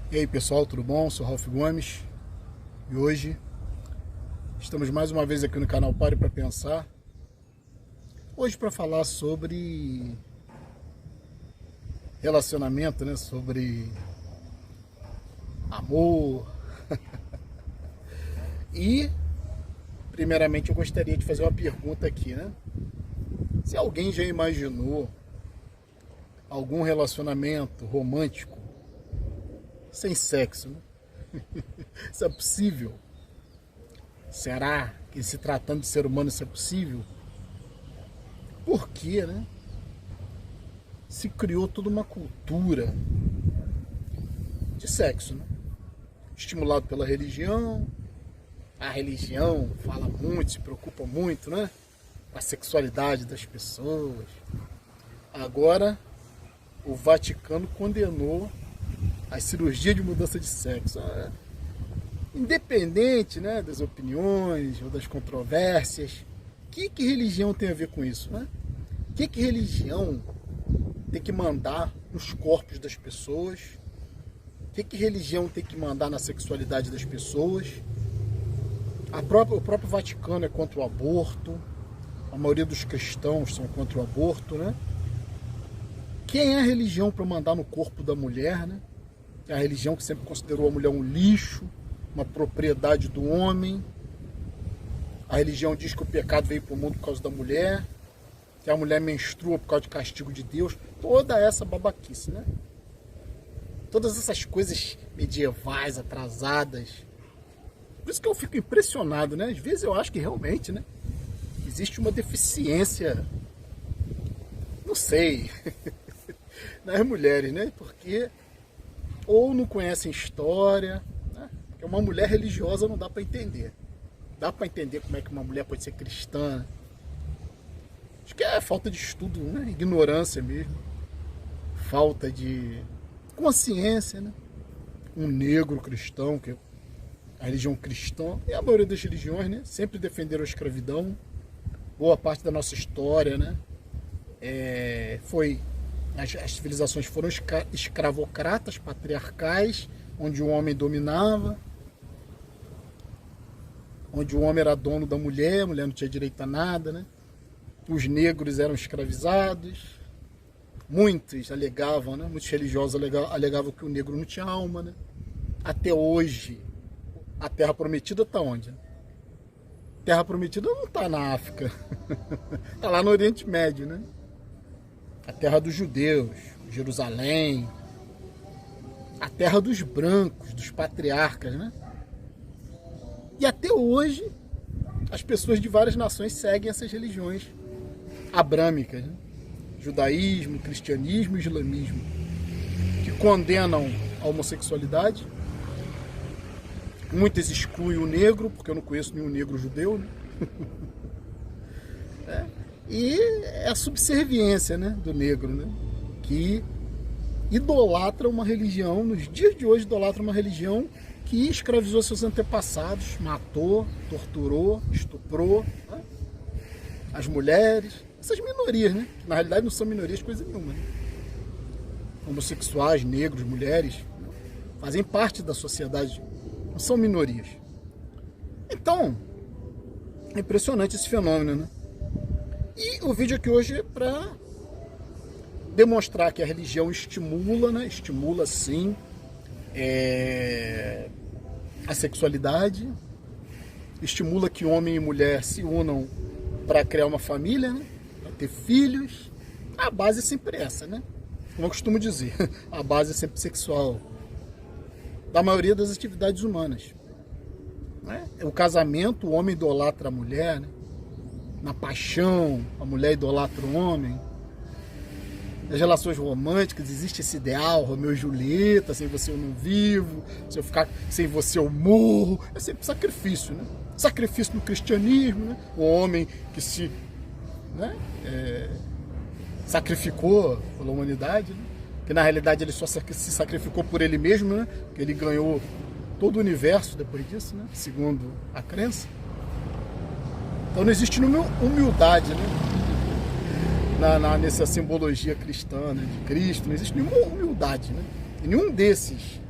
E aí pessoal, tudo bom? Sou Ralf Gomes e hoje estamos mais uma vez aqui no canal Pare para Pensar. Hoje para falar sobre relacionamento, né? Sobre amor. E primeiramente eu gostaria de fazer uma pergunta aqui, né? Se alguém já imaginou algum relacionamento romântico sem sexo, né? Isso é possível? Será que, se tratando de ser humano, isso é possível? Por quê, né? Se criou toda uma cultura de sexo, né? Estimulado pela religião. A religião fala muito, se preocupa muito, né? Com a sexualidade das pessoas. Agora, o Vaticano condenou a cirurgia de mudança de sexo. Independente, né, das opiniões ou das controvérsias, o que religião tem a ver com isso, né? O que religião tem que mandar nos corpos das pessoas? O que religião tem que mandar na sexualidade das pessoas? O próprio Vaticano é contra o aborto. A maioria dos cristãos são contra o aborto, né? Quem é a religião para mandar no corpo da mulher, né? É a religião que sempre considerou a mulher um lixo, uma propriedade do homem. A religião diz que o pecado veio para o mundo por causa da mulher, que a mulher menstrua por causa de castigo de Deus. Toda essa babaquice, né? Todas essas coisas medievais, atrasadas. Por isso que eu fico impressionado, né? Às vezes eu acho que realmente, né, existe uma deficiência, não sei, nas mulheres, né? Porque ou não conhecem história, né? Porque uma mulher religiosa não dá para entender. Dá para entender como é que uma mulher pode ser cristã. Acho que é falta de estudo, né? Ignorância mesmo. Falta de consciência, né? Um negro cristão, que é a religião cristã, e a maioria das religiões, né, sempre defenderam a escravidão. Boa parte da nossa história, né, as civilizações foram escravocratas, patriarcais, onde o homem dominava, onde o homem era dono da mulher, a mulher não tinha direito a nada, né? Os negros eram escravizados. Muitos alegavam, né, muitos religiosos alegavam que o negro não tinha alma, né? Até hoje, a Terra Prometida está onde? Terra Prometida não está na África, está lá no Oriente Médio, né? A terra dos judeus, Jerusalém, a terra dos brancos, dos patriarcas, né? E até hoje, as pessoas de várias nações seguem essas religiões abrâmicas, né? Judaísmo, cristianismo e islamismo, que condenam a homossexualidade. Muitas excluem o negro, porque eu não conheço nenhum negro judeu, né? E é a subserviência, né, do negro, né, que idolatra uma religião, nos dias de hoje idolatra uma religião que escravizou seus antepassados, matou, torturou, estuprou, né, as mulheres, essas minorias, né, que na realidade não são minorias coisa nenhuma, né? Homossexuais, negros, mulheres, né, fazem parte da sociedade, não são minorias. Então, é impressionante esse fenômeno, né? E o vídeo aqui hoje é para demonstrar que a religião estimula, né? Estimula sim a sexualidade, estimula que homem e mulher se unam para criar uma família, né? Para ter filhos. A base é sempre essa, né? Como eu costumo dizer, a base é sempre sexual, da maioria das atividades humanas, né? O casamento, o homem idolatra a mulher, né? Na paixão, a mulher idolatra o homem. Nas relações românticas existe esse ideal, Romeu e Julieta, sem você eu não vivo, se eu ficar sem você eu morro. É sempre sacrifício, né? Sacrifício no cristianismo, né? O homem que se, né, sacrificou pela humanidade, né? Que na realidade ele só se sacrificou por ele mesmo, né? Que ele ganhou todo o universo depois disso, né? Segundo a crença. Então não existe humildade, né? Nessa simbologia cristã, né, de Cristo, não existe nenhuma humildade, né? E nenhum desses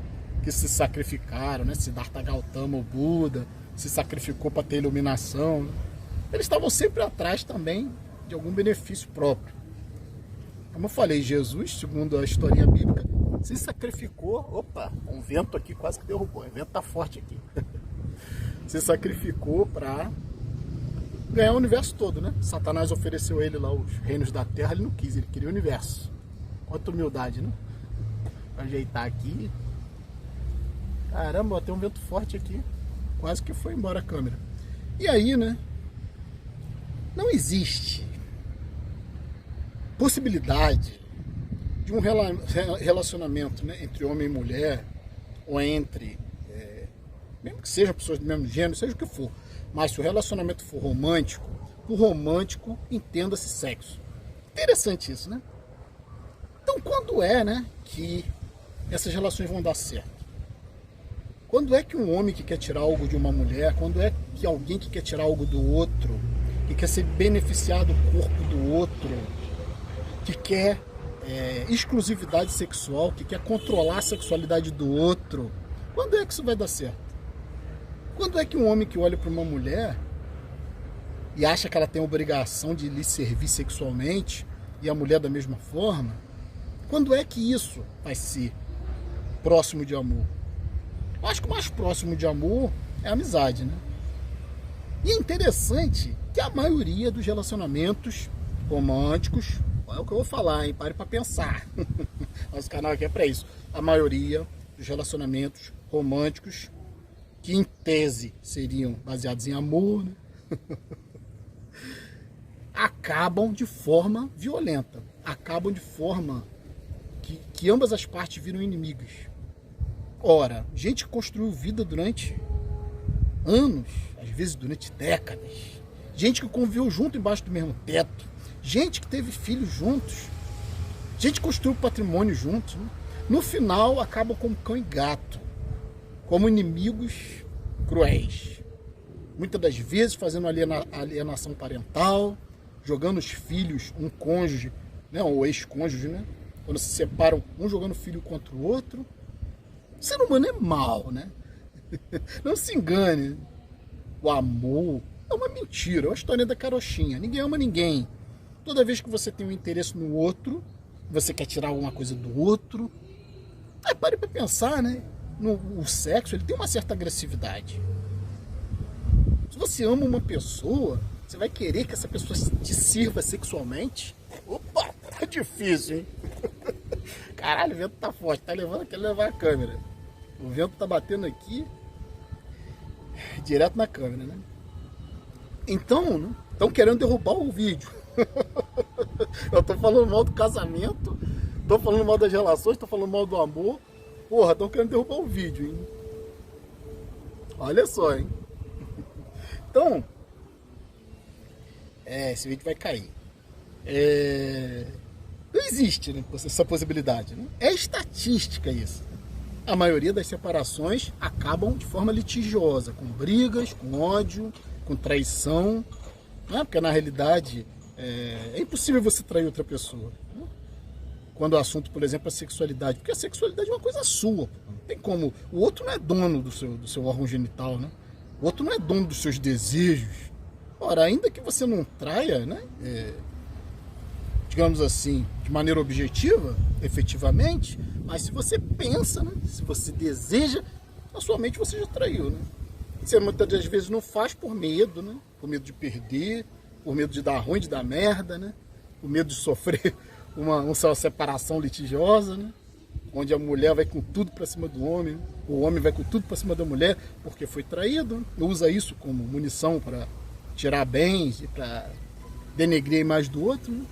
que se sacrificaram, né? Siddhartha Gautama, o Buda, se sacrificou para ter iluminação, né? Eles estavam sempre atrás também de algum benefício próprio. Como eu falei, Jesus, segundo a historinha bíblica, se sacrificou. Opa, um vento aqui quase que derrubou. O vento tá forte aqui. Se sacrificou para ganhar o universo todo, né? Satanás ofereceu a ele lá os reinos da terra, ele não quis, ele queria o universo. Quanta humildade, né? Vou ajeitar aqui. Caramba, tem um vento forte aqui. Quase que foi embora a câmera. E aí, né? Não existe possibilidade de um relacionamento, né, entre homem e mulher, ou entre, mesmo que sejam pessoas do mesmo gênero, seja o que for, mas se o relacionamento for romântico, o romântico entenda-se sexo. Interessante isso, né? Então, quando é, né, que essas relações vão dar certo? Quando é que um homem que quer tirar algo de uma mulher, quando é que alguém que quer tirar algo do outro, que quer se beneficiar do corpo do outro, que quer exclusividade sexual, que quer controlar a sexualidade do outro, quando é que isso vai dar certo? Quando é que um homem que olha para uma mulher e acha que ela tem a obrigação de lhe servir sexualmente, e a mulher da mesma forma, quando é que isso vai ser próximo de amor? Eu acho que o mais próximo de amor é a amizade, né? E é interessante que a maioria dos relacionamentos românticos, é o que eu vou falar, hein? Pare para pensar. Nosso canal aqui é para isso. A maioria dos relacionamentos românticos, que em tese seriam baseados em amor, né? Acabam de forma violenta. Acabam de forma que ambas as partes viram inimigas. Ora, gente que construiu vida durante anos, às vezes durante décadas, gente que conviveu junto embaixo do mesmo teto, gente que teve filhos juntos, gente que construiu patrimônio juntos, né? No final acabam como cão e gato, como inimigos cruéis, muitas das vezes fazendo alienação parental, jogando os filhos, um cônjuge, né, ou ex-cônjuge, né, quando se separam, um jogando o filho contra o outro. O ser humano é mau, né? Não se engane. O amor é uma mentira, é uma história da carochinha. Ninguém ama ninguém. Toda vez que você tem um interesse no outro, você quer tirar alguma coisa do outro. Aí pare para pensar, né? O sexo, ele tem uma certa agressividade. Se você ama uma pessoa, você vai querer que essa pessoa te sirva sexualmente? Opa, tá difícil, hein? Caralho, o vento tá forte, tá levando, quer levar a câmera. O vento tá batendo aqui, direto na câmera, né? Então, né? Estão querendo derrubar o vídeo. Eu tô falando mal do casamento, tô falando mal das relações, tô falando mal do amor. Porra, estão querendo derrubar o vídeo, hein? Olha só, hein? Então, esse vídeo vai cair. Não existe, né, essa possibilidade, né? É estatística isso. A maioria das separações acabam de forma litigiosa, com brigas, com ódio, com traição, né? Porque na realidade é impossível você trair outra pessoa, né? Quando o assunto, por exemplo, é a sexualidade, porque a sexualidade é uma coisa sua, não tem como. O outro não é dono do seu órgão genital, né? O outro não é dono dos seus desejos. Ora, ainda que você não traia, né? Digamos assim, de maneira objetiva, efetivamente, mas se você pensa, né, se você deseja, na sua mente você já traiu, né? Você muitas das vezes não faz por medo, né? Por medo de perder, por medo de dar ruim, de dar merda, né? Por medo de sofrer uma separação litigiosa, né? Onde a mulher vai com tudo para cima do homem, né? O homem vai com tudo para cima da mulher porque foi traído, né? Usa isso como munição para tirar bens e para denegrir a imagem do outro, né?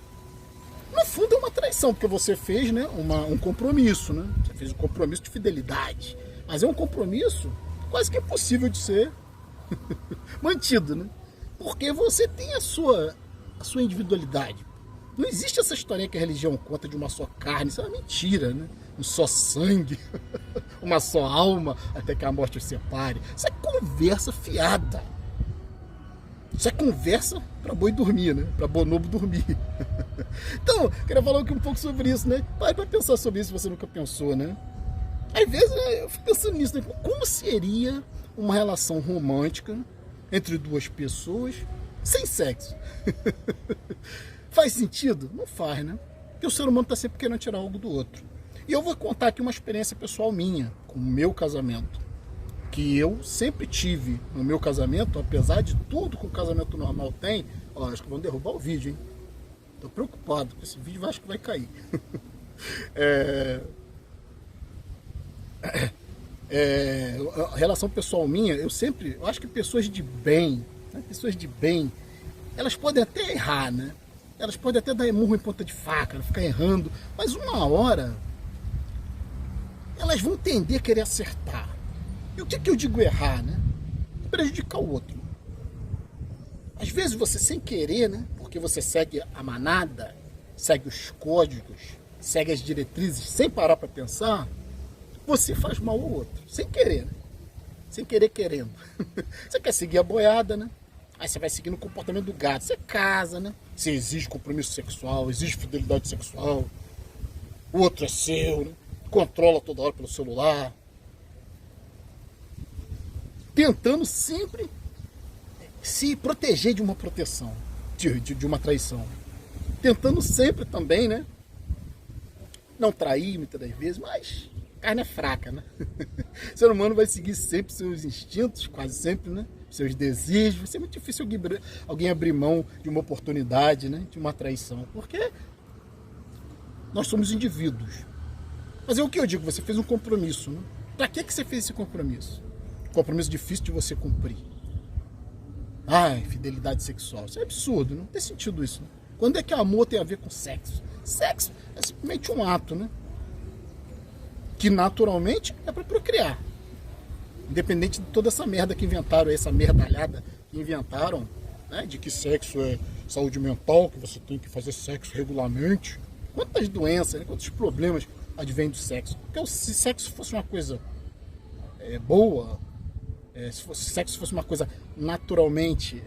No fundo é uma traição, porque você fez, né, um compromisso, né? Você fez um compromisso de fidelidade. Mas é um compromisso quase que impossível de ser mantido, né? Porque você tem a sua individualidade. Não existe essa historinha que a religião conta de uma só carne, isso é uma mentira, né? Um só sangue, uma só alma, até que a morte os separe. Isso é conversa fiada. Isso é conversa para boi dormir, né? Para bonobo dormir. Então, queria falar aqui um pouco sobre isso, né? Pare para pensar sobre isso se você nunca pensou, né? Às vezes eu fico pensando nisso, né? Como seria uma relação romântica entre duas pessoas sem sexo? Faz sentido? Não faz, né? Porque o ser humano está sempre querendo tirar algo do outro. E eu vou contar aqui uma experiência pessoal minha, com o meu casamento. Que eu sempre tive no meu casamento, apesar de tudo que o casamento normal tem. Ó, acho que vão derrubar o vídeo, hein? Tô preocupado, porque esse vídeo acho que vai cair. A relação pessoal minha, eu acho que pessoas de bem, né? Pessoas de bem, elas podem até errar, né? Elas podem até dar murro em ponta de faca, ficar errando, mas uma hora elas vão tender a querer acertar. E o que eu digo errar, né? Prejudicar o outro. Às vezes você sem querer, né? Porque você segue a manada, segue os códigos, segue as diretrizes, sem parar para pensar, você faz mal ao outro, sem querer, né? Sem querer querendo. Você quer seguir a boiada, né? Aí você vai seguindo o comportamento do gato. Você casa, né? Você exige compromisso sexual, exige fidelidade sexual. O outro é seu, né? Controla toda hora pelo celular. Tentando sempre se proteger de uma proteção, de uma traição. Tentando sempre também, né? Não trair muitas das vezes, mas carne é fraca, né? O ser humano vai seguir sempre seus instintos, quase sempre, né? Seus desejos. Vai ser muito difícil alguém abrir mão de uma oportunidade, né? De uma traição, porque nós somos indivíduos. Mas é o que eu digo, você fez um compromisso, né? Para que você fez esse compromisso? Compromisso difícil de você cumprir. Ai, fidelidade sexual. Isso é absurdo, não tem sentido isso. Né? Quando é que amor tem a ver com sexo? Sexo é simplesmente um ato, né? Que naturalmente é para procriar. Independente de toda essa merda que inventaram, essa merdalhada que inventaram, né? De que sexo é saúde mental, que você tem que fazer sexo regularmente. Quantas doenças, né? Quantos problemas advêm do sexo? Porque se sexo fosse uma coisa boa, se sexo fosse uma coisa naturalmente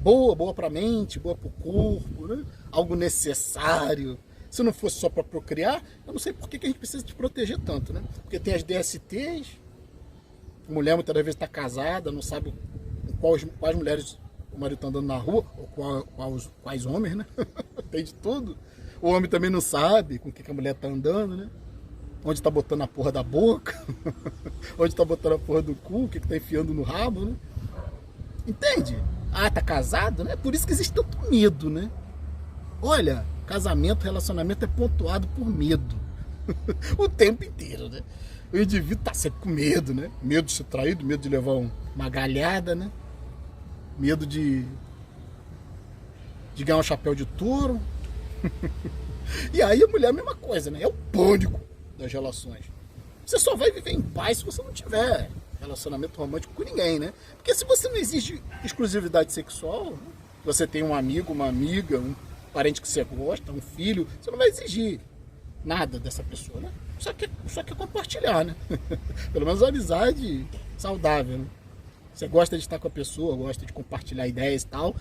boa para a mente, boa para o corpo, né? Algo necessário. Se não fosse só para procriar, eu não sei por que a gente precisa se proteger tanto, né? Porque tem as DSTs, a mulher muitas vezes está casada, não sabe quais mulheres o marido está andando na rua, ou quais homens, né? Tem de tudo. O homem também não sabe com que a mulher está andando, né? Onde está botando a porra da boca, onde está botando a porra do cu, o que está enfiando no rabo, né? Entende? Ah, tá casado, né? Por isso que existe tanto medo, né? Olha, casamento, relacionamento é pontuado por medo. O tempo inteiro, né? O indivíduo tá sempre com medo, né? Medo de ser traído, medo de levar uma galhada, né? Medo de ganhar um chapéu de touro. E aí a mulher é a mesma coisa, né? É o pânico das relações. Você só vai viver em paz se você não tiver relacionamento romântico com ninguém, né? Porque se você não exige exclusividade sexual, você tem um amigo, uma amiga, um parente que você gosta, um filho, você não vai exigir nada dessa pessoa, né? Só quer compartilhar, né? Pelo menos a amizade saudável, né? Você gosta de estar com a pessoa, gosta de compartilhar ideias e tal.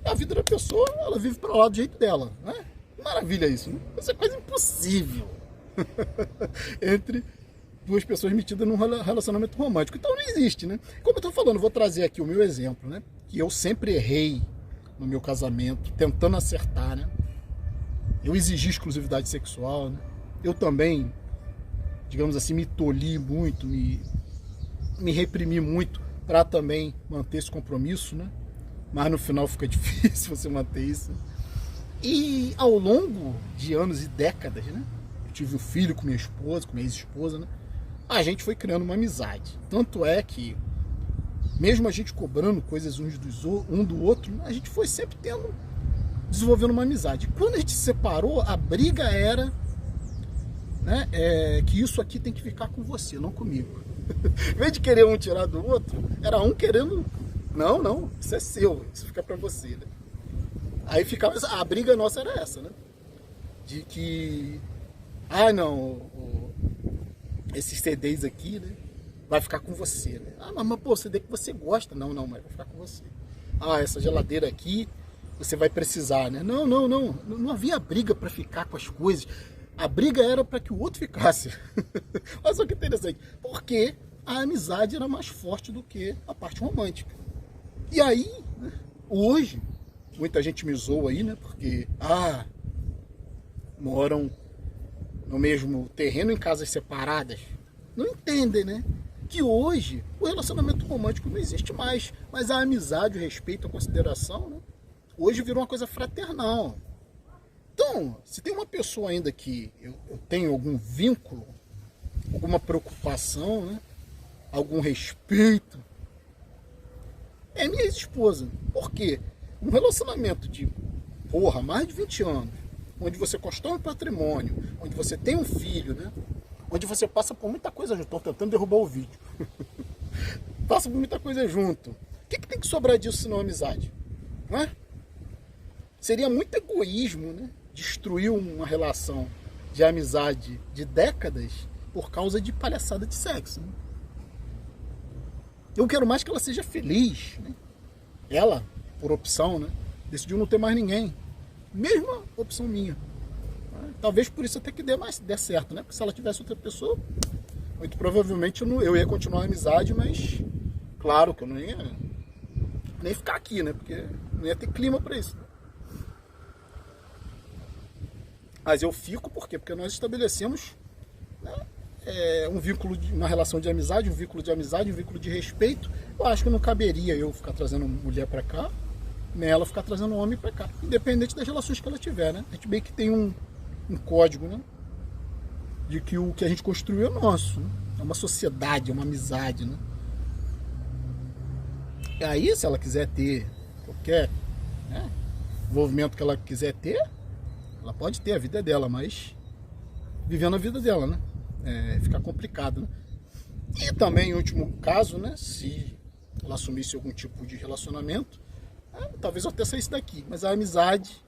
A vida da pessoa, ela vive para lá do jeito dela, né? Maravilha isso, né? Isso é quase impossível entre duas pessoas metidas num relacionamento romântico. Então não existe, né? Como eu tô falando, vou trazer aqui o meu exemplo, né? Que eu sempre errei no meu casamento, tentando acertar, né? Eu exigi exclusividade sexual, né? Eu também, digamos assim, me tolhi muito, me reprimi muito para também manter esse compromisso, né? Mas no final fica difícil você manter isso. E ao longo de anos e décadas, né? Eu tive um filho com minha esposa, com minha ex-esposa, né? A gente foi criando uma amizade. Tanto é que, mesmo a gente cobrando coisas um do outro, a gente foi sempre desenvolvendo uma amizade. Quando a gente se separou, a briga era, né, que isso aqui tem que ficar com você, não comigo. Em vez de querer um tirar do outro, era um querendo, não, isso é seu, isso fica pra você, né? Aí ficava, a briga nossa era essa, né? De que, esses CDs aqui, né? Vai ficar com você, né? Mas pô, CD que você gosta. Não, mas vai ficar com você. Essa geladeira aqui, você vai precisar, né? Não havia briga para ficar com as coisas. A briga era para que o outro ficasse. Olha só que interessante. Porque a amizade era mais forte do que a parte romântica. E aí, né, hoje, muita gente me zoa aí, né? Porque, moram no mesmo terreno em casas separadas. Não entendem, né? Que hoje o relacionamento romântico não existe mais. Mas a amizade, o respeito, a consideração, né, hoje virou uma coisa fraternal. Então, se tem uma pessoa ainda que eu tenho algum vínculo, alguma preocupação, né, algum respeito, é minha ex-esposa. Por quê? Um relacionamento de, mais de 20 anos, onde você constrói um patrimônio, onde você tem um filho, né, onde você passa por muita coisa junto. Estou tentando derrubar o vídeo. Passa por muita coisa junto. O que tem que sobrar disso senão amizade? Não é? Seria muito egoísmo, né, destruir uma relação de amizade de décadas por causa de palhaçada de sexo. Né? Eu quero mais que ela seja feliz. Né? Ela, por opção, né, decidiu não ter mais ninguém. Mesma opção minha. Talvez por isso até que dê certo, né? Porque se ela tivesse outra pessoa, muito provavelmente eu ia continuar a amizade, mas claro que eu não ia nem ficar aqui, né? Porque não ia ter clima para isso. Mas eu fico por quê? Porque nós estabelecemos, né, um vínculo, uma relação de amizade, um vínculo de respeito. Eu acho que não caberia eu ficar trazendo mulher para cá, nem ela ficar trazendo homem para cá, independente das relações que ela tiver, né? A gente meio que tem um código, né, de que o que a gente construiu é nosso, né? É uma sociedade, é uma amizade, né? E aí, se ela quiser ter qualquer, né, envolvimento que ela quiser ter, ela pode ter, a vida é dela, mas vivendo a vida dela, né? Fica complicado, né? E também, em último caso, né, se ela assumisse algum tipo de relacionamento, talvez eu até saísse daqui, mas a amizade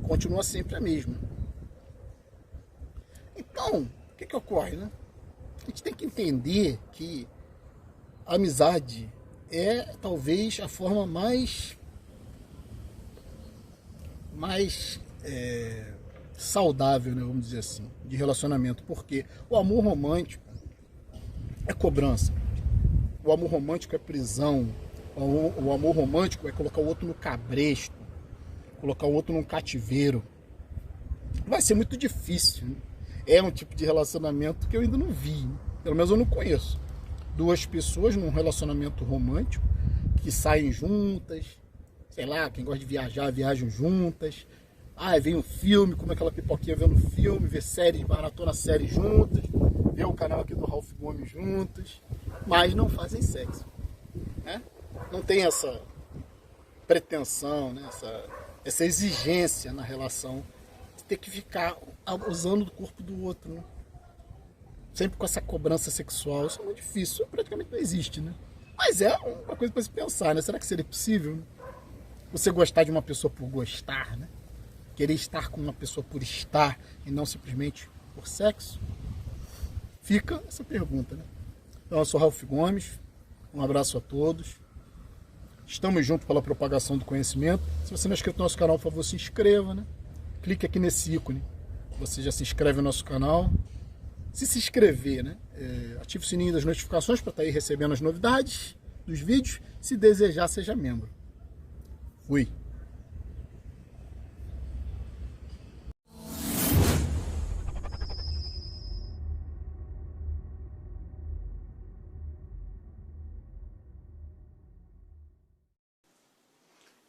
continua sempre a mesma. Então, o que ocorre, né? A gente tem que entender que a amizade é talvez a forma mais saudável, né, vamos dizer assim, de relacionamento, porque o amor romântico é cobrança, o amor romântico é prisão, o amor romântico é colocar o outro no cabresto, colocar o outro num cativeiro. Vai ser muito difícil, né? É um tipo de relacionamento que eu ainda não vi, né? Pelo menos eu não conheço. Duas pessoas num relacionamento romântico que saem juntas, sei lá, quem gosta de viajar, viajam juntas. Vem um filme, como aquela pipoquinha vendo filme, vê série, maratona série juntas, vê o canal aqui do Ralph Gomes juntas, mas não fazem sexo, né? Não tem essa pretensão, né? essa exigência na relação de ter que ficar abusando do corpo do outro, né? Sempre com essa cobrança sexual. Isso é muito difícil, isso praticamente não existe, né? Mas é uma coisa para se pensar, né? Será que seria possível, né? Você gostar de uma pessoa por gostar, né? Querer estar com uma pessoa por estar e não simplesmente por sexo? Fica essa pergunta, né? Então, eu sou Ralph Gomes, um abraço a todos. Estamos juntos pela propagação do conhecimento. Se você não é inscrito no nosso canal, por favor, se inscreva, né? Clique aqui nesse ícone. Você já se inscreve no nosso canal. Se inscrever, né? Ative o sininho das notificações para estar aí recebendo as novidades dos vídeos. Se desejar, seja membro. Fui.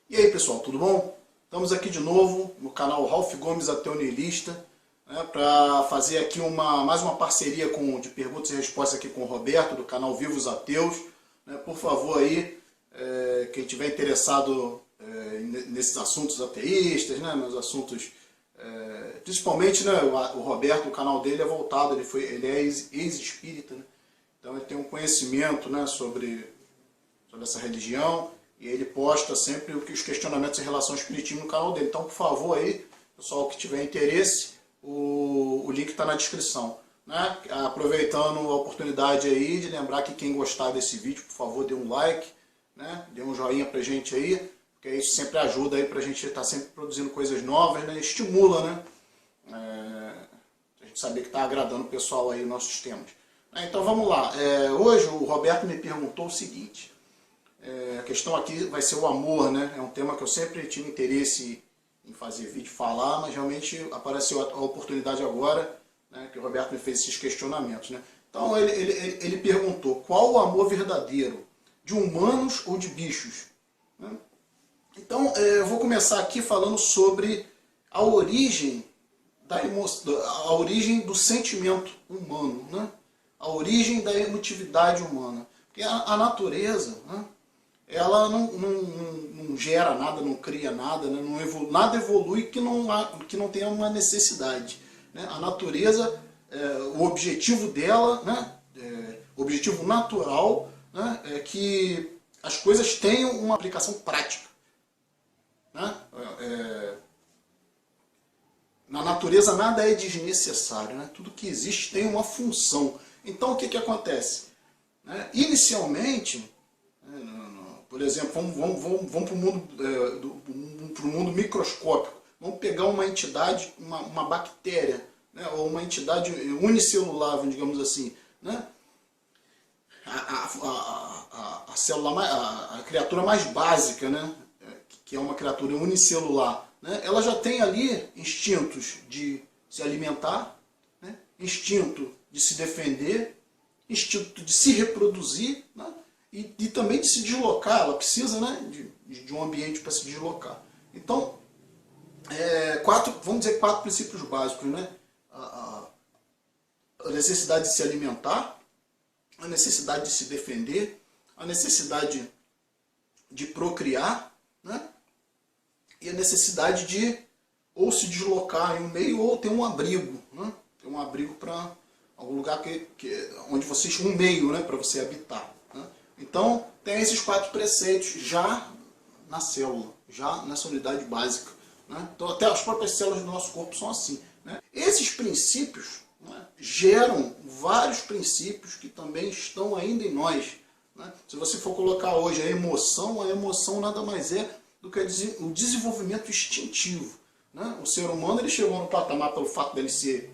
E aí, pessoal, tudo bom? Estamos aqui de novo no canal Ralph Gomes Ateu Niilista, né, para fazer aqui mais uma parceria de perguntas e respostas aqui com o Roberto, do canal Vivos Ateus. Né, por favor, aí, quem estiver interessado nesses assuntos ateístas, né, nos assuntos, principalmente, né, o Roberto, o canal dele é voltado, ele é ex-espírita, né, então ele tem um conhecimento, né, sobre essa religião. E ele posta sempre os questionamentos em relação ao espiritismo no canal dele. Então, por favor, aí, pessoal que tiver interesse, o link está na descrição. Né? Aproveitando a oportunidade aí de lembrar que quem gostar desse vídeo, por favor, dê um like, né? Dê um joinha pra gente aí, porque isso sempre ajuda aí pra gente estar sempre produzindo coisas novas, né? Estimula, né? gente saber que está agradando o pessoal aí, nossos temas. Então vamos lá. Hoje o Roberto me perguntou o seguinte. A questão aqui vai ser o amor, né? É um tema que eu sempre tive interesse em fazer vídeo, falar, mas realmente apareceu a oportunidade agora, né, que o Roberto me fez esses questionamentos, né? Então ele perguntou: qual o amor verdadeiro? De humanos ou de bichos? Né? Então eu vou começar aqui falando sobre a origem da a origem do sentimento humano, né? A origem da emotividade humana. Porque a natureza, né, ela não gera nada, não cria nada, né, nada evolui que não tenha uma necessidade. Né? A natureza, o objetivo dela, né, o objetivo natural, né, é que as coisas tenham uma aplicação prática. Né? Na natureza nada é desnecessário, né? Tudo que existe tem uma função. Então o que acontece? Inicialmente, por exemplo, vamos para o mundo microscópico. Vamos pegar uma entidade, uma bactéria, né? Ou uma entidade unicelular, digamos assim. Né? A célula, a criatura mais básica, né? Que é uma criatura unicelular, né? Ela já tem ali instintos de se alimentar, né? Instinto de se defender, instinto de se reproduzir, né? E também de se deslocar. Ela precisa, né, de um ambiente para se deslocar. Então, vamos dizer quatro princípios básicos. Né? A necessidade de se alimentar, a necessidade de se defender, a necessidade de procriar, né? E a necessidade de ou se deslocar em um meio ou ter um abrigo. Né? Ter um abrigo para algum lugar onde você um meio, né, para você habitar. Né? Então, tem esses quatro preceitos já na célula, já nessa unidade básica. Né? Então, até as próprias células do nosso corpo são assim. Né? Esses princípios, né, geram vários princípios que também estão ainda em nós. Né? Se você for colocar hoje a emoção nada mais é do que o desenvolvimento instintivo. Né? O ser humano ele chegou no patamar pelo fato dele ser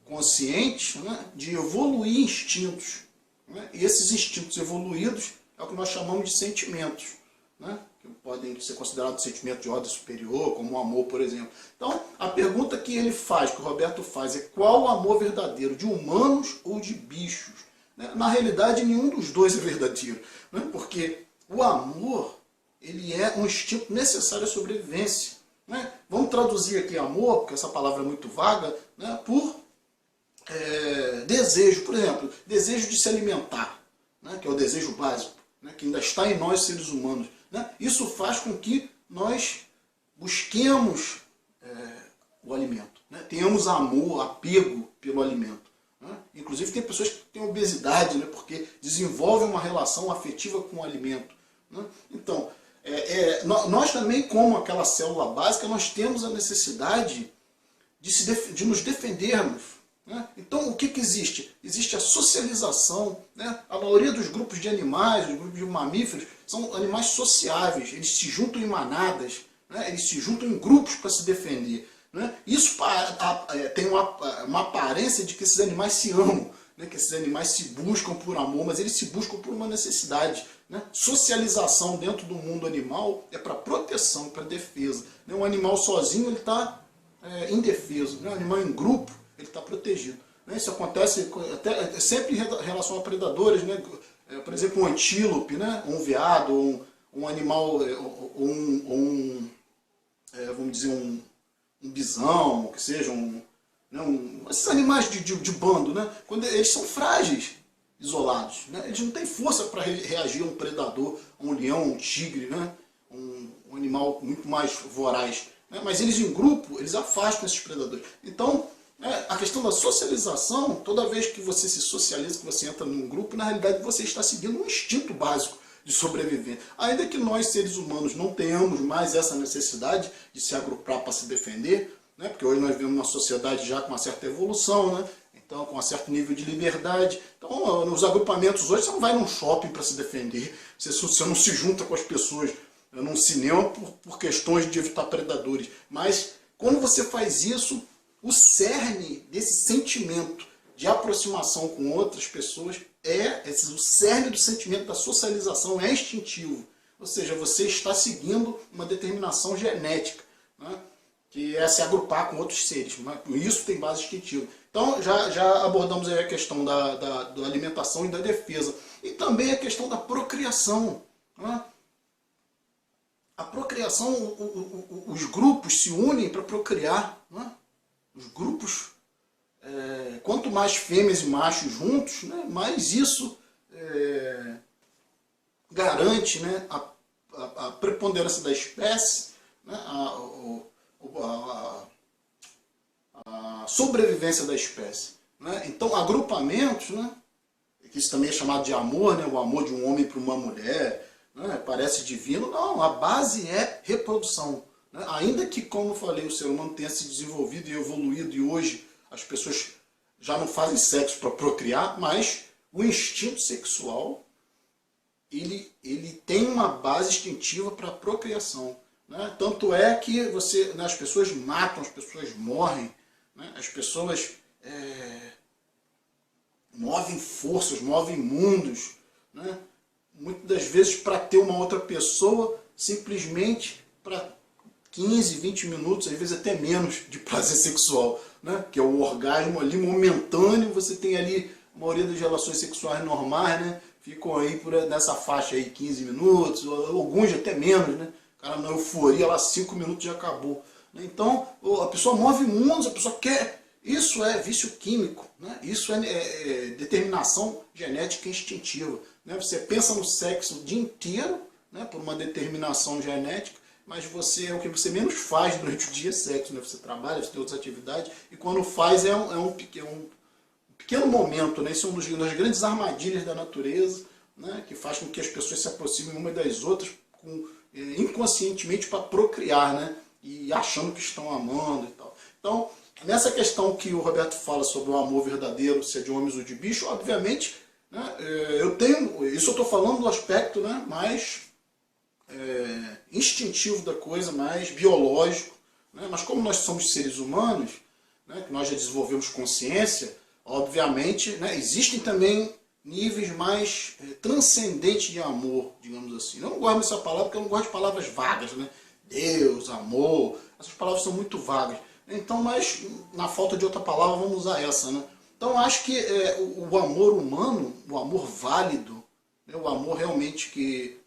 consciente, né, de evoluir instintos. Né? E esses instintos evoluídos é o que nós chamamos de sentimentos. Né? Que podem ser considerados sentimentos de ordem superior, como o amor, por exemplo. Então, a pergunta que ele faz, que o Roberto faz, é qual o amor verdadeiro, de humanos ou de bichos? Né? Na realidade, nenhum dos dois é verdadeiro. Né? Porque o amor, ele é um instinto necessário à sobrevivência. Né? Vamos traduzir aqui amor, porque essa palavra é muito vaga, né, por desejo. Por exemplo, desejo de se alimentar, né, que é o desejo básico, né, que ainda está em nós, seres humanos. Né? Isso faz com que nós busquemos o alimento. Né? Tenhamos amor, apego pelo alimento. Né? Inclusive tem pessoas que têm obesidade, né, porque desenvolvem uma relação afetiva com o alimento. Né? Então, nós também, como aquela célula básica, nós temos a necessidade de nos defendermos. Né? Então, o que existe? Existe a socialização. Né? A maioria dos grupos de animais, dos grupos de mamíferos, são animais sociáveis. Eles se juntam em manadas, né? Eles se juntam em grupos para se defender. Né? Isso tem uma aparência de que esses animais se amam, né? Que esses animais se buscam por amor, mas eles se buscam por uma necessidade. Né? Socialização dentro do mundo animal é para proteção, para defesa. Né? Um animal sozinho ele está indefeso. Né? Um animal em grupo ele está protegido. Né? Isso acontece sempre em relação a predadores. Né? Por exemplo, um antílope, né? Um veado, um animal, vamos dizer, um bisão, que seja esses animais de bando, né? Quando eles são frágeis, isolados, né? Eles não têm força para reagir a um predador, a um leão, um tigre, né? Um animal muito mais voraz. Né? Mas eles em grupo, eles afastam esses predadores. Então, a questão da socialização, toda vez que você se socializa, que você entra num grupo, na realidade você está seguindo um instinto básico de sobreviver. Ainda que nós, seres humanos, não tenhamos mais essa necessidade de se agrupar para se defender, né? Porque hoje nós vivemos uma sociedade já com uma certa evolução, né? Então, com um certo nível de liberdade. Então, nos agrupamentos hoje, você não vai num shopping para se defender, você não se junta com as pessoas num cinema por questões de evitar predadores. Mas, quando você faz isso, o cerne desse sentimento de aproximação com outras pessoas o cerne do sentimento da socialização é instintivo. Ou seja, você está seguindo uma determinação genética, né? Que é se agrupar com outros seres. Né? Isso tem base instintiva. Então, já abordamos aí a questão da alimentação e da defesa. E também a questão da procriação. Né? A procriação, os grupos se unem para procriar. Né? Os grupos, quanto mais fêmeas e machos juntos, né, mais isso garante, né, a preponderância da espécie, né, a sobrevivência da espécie. Né? Então, agrupamentos, né, que isso também é chamado de amor, né, o amor de um homem para uma mulher, né, parece divino. Não, a base é reprodução. Né? Ainda que, como eu falei, o ser humano tenha se desenvolvido e evoluído e hoje as pessoas já não fazem sexo para procriar, mas o instinto sexual ele tem uma base instintiva para a procriação. Né? Tanto é que né, as pessoas matam, as pessoas morrem, né? As pessoas movem forças, movem mundos, né? Muitas das vezes para ter uma outra pessoa, simplesmente para 15, 20 minutos, às vezes até menos, de prazer sexual, né? Que é o orgasmo ali momentâneo. Você tem ali, a maioria das relações sexuais normais, né? Ficam aí nessa faixa aí 15 minutos, alguns até menos, né? O cara na euforia lá 5 minutos já acabou. Então a pessoa move mundos, a pessoa quer. Isso é vício químico, né? Isso é determinação genética instintiva. Né? Você pensa no sexo o dia inteiro, né? Por uma determinação genética, mas o que você menos faz durante o dia é sexo. Né? Você trabalha, você tem outras atividades, e quando faz é um pequeno momento. Né? Isso é uma das grandes armadilhas da natureza, né? Que faz com que as pessoas se aproximem umas das outras inconscientemente para procriar, né? E achando que estão amando e tal. Então, nessa questão que o Roberto fala sobre o amor verdadeiro, se é de homens ou de bicho, obviamente, né, isso eu estou falando do aspecto, né, mais instintivo da coisa, mais biológico, né, mas como nós somos seres humanos, né, que nós já desenvolvemos consciência, obviamente, né, existem também níveis mais transcendentes de amor, digamos assim. Eu não gosto dessa palavra porque eu não gosto de palavras vagas, né? Deus, amor, essas palavras são muito vagas. Então, mas na falta de outra palavra, vamos usar essa, né? Então, acho que o amor humano, o amor válido, né, o amor realmente que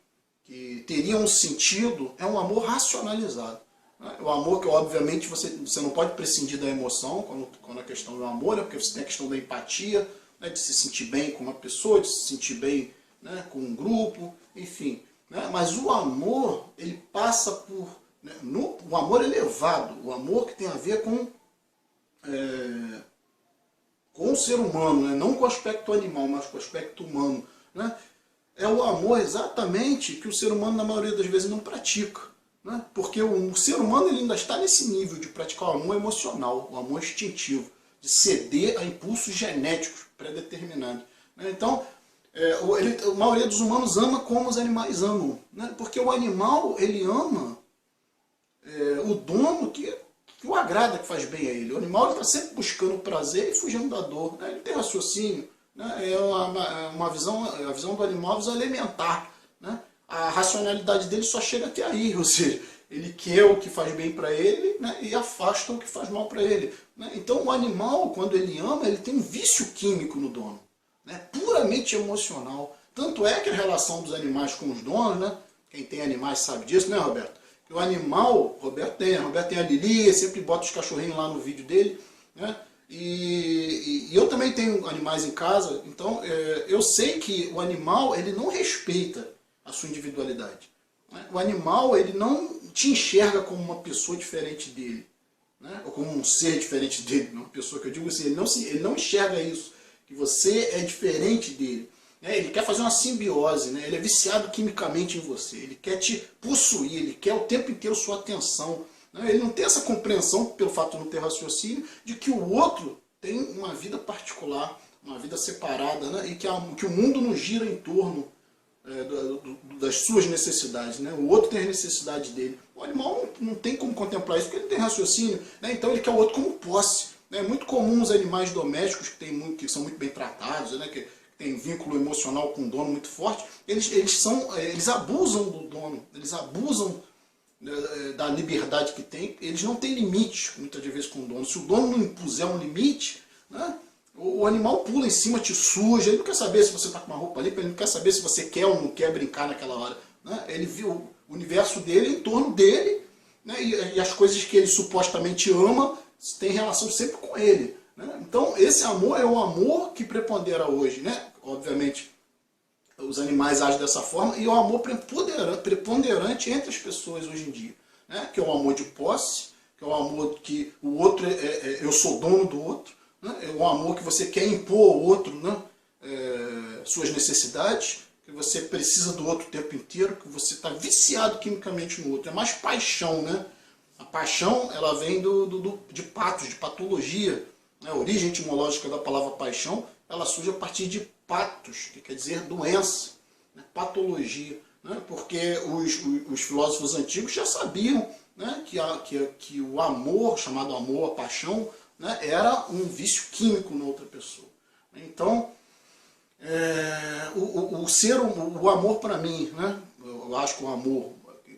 teria um sentido, é um amor racionalizado. Né? O amor que, obviamente, você não pode prescindir da emoção quando a questão do amor, né, porque você tem a questão da empatia, né, de se sentir bem com uma pessoa, de se sentir bem, né, com um grupo, enfim. Né? Mas o amor, ele passa por... Né, o amor elevado, o amor que tem a ver com o ser humano, né? Não com o aspecto animal, mas com o aspecto humano. Né? É o amor exatamente que o ser humano, na maioria das vezes, não pratica. Né? Porque o ser humano ele ainda está nesse nível de praticar o amor emocional, o amor instintivo, de ceder a impulsos genéticos pré-determinados. Né? Então, a maioria dos humanos ama como os animais amam. Né? Porque o animal, ele ama o dono que o agrada, que faz bem a ele. O animal está sempre buscando o prazer e fugindo da dor. Né? Ele tem raciocínio. Né? A visão do animal é a visão elementar. Né? A racionalidade dele só chega até aí. Ou seja, ele quer o que faz bem para ele, né? E afasta o que faz mal para ele. Né? Então o animal, quando ele ama, ele tem um vício químico no dono. Né? Puramente emocional. Tanto é que a relação dos animais com os donos, né? Quem tem animais sabe disso, né, Roberto? Que o animal, Roberto tem a Lili, sempre bota os cachorrinhos lá no vídeo dele, né? E eu também tenho animais em casa, então eu sei que o animal ele não respeita a sua individualidade. Né? O animal ele não te enxerga como uma pessoa diferente dele, né? Ou como um ser diferente dele, uma pessoa que eu digo assim, ele não enxerga isso, que você é diferente dele. Ele quer fazer uma simbiose, né? Ele é viciado quimicamente em você, ele quer te possuir, ele quer o tempo inteiro sua atenção. Né? Ele não tem essa compreensão, pelo fato de não ter raciocínio, de que o outro tem uma vida particular, uma vida separada, né? E que o mundo não gira em torno das suas necessidades, né? O outro tem as necessidades dele. O animal não tem como contemplar isso, porque ele não tem raciocínio, né? Então ele quer o outro como posse. É muito comum os animais domésticos que são muito bem tratados, né? Que tem vínculo emocional com o dono muito forte, eles abusam do dono, eles abusam da liberdade que tem, eles não têm limite, muitas vezes, com o dono. Se o dono não impuser um limite, né, o animal pula em cima, te suja, ele não quer saber se você está com uma roupa limpa, ele não quer saber se você quer ou não quer brincar naquela hora. Né? Ele viu o universo dele em torno dele, né, e as coisas que ele supostamente ama têm relação sempre com ele. Né? Então esse amor é o amor que prepondera hoje. Né? Obviamente os animais agem dessa forma, e é o amor preponderante entre as pessoas hoje em dia. Né? Que é o amor de posse, que é o amor que o outro, eu sou dono do outro. Né? É o amor que você quer impor ao outro, né? Suas necessidades, que você precisa do outro o tempo inteiro, que você está viciado quimicamente no outro. É mais paixão. Né? A paixão ela vem de patos, de patologia. A origem etimológica da palavra paixão, ela surge a partir de patos, que quer dizer doença, né? Patologia. Né? Porque os filósofos antigos já sabiam, né, que o amor, chamado amor, a paixão, né, era um vício químico na outra pessoa. Então, o amor para mim, né, eu acho que o amor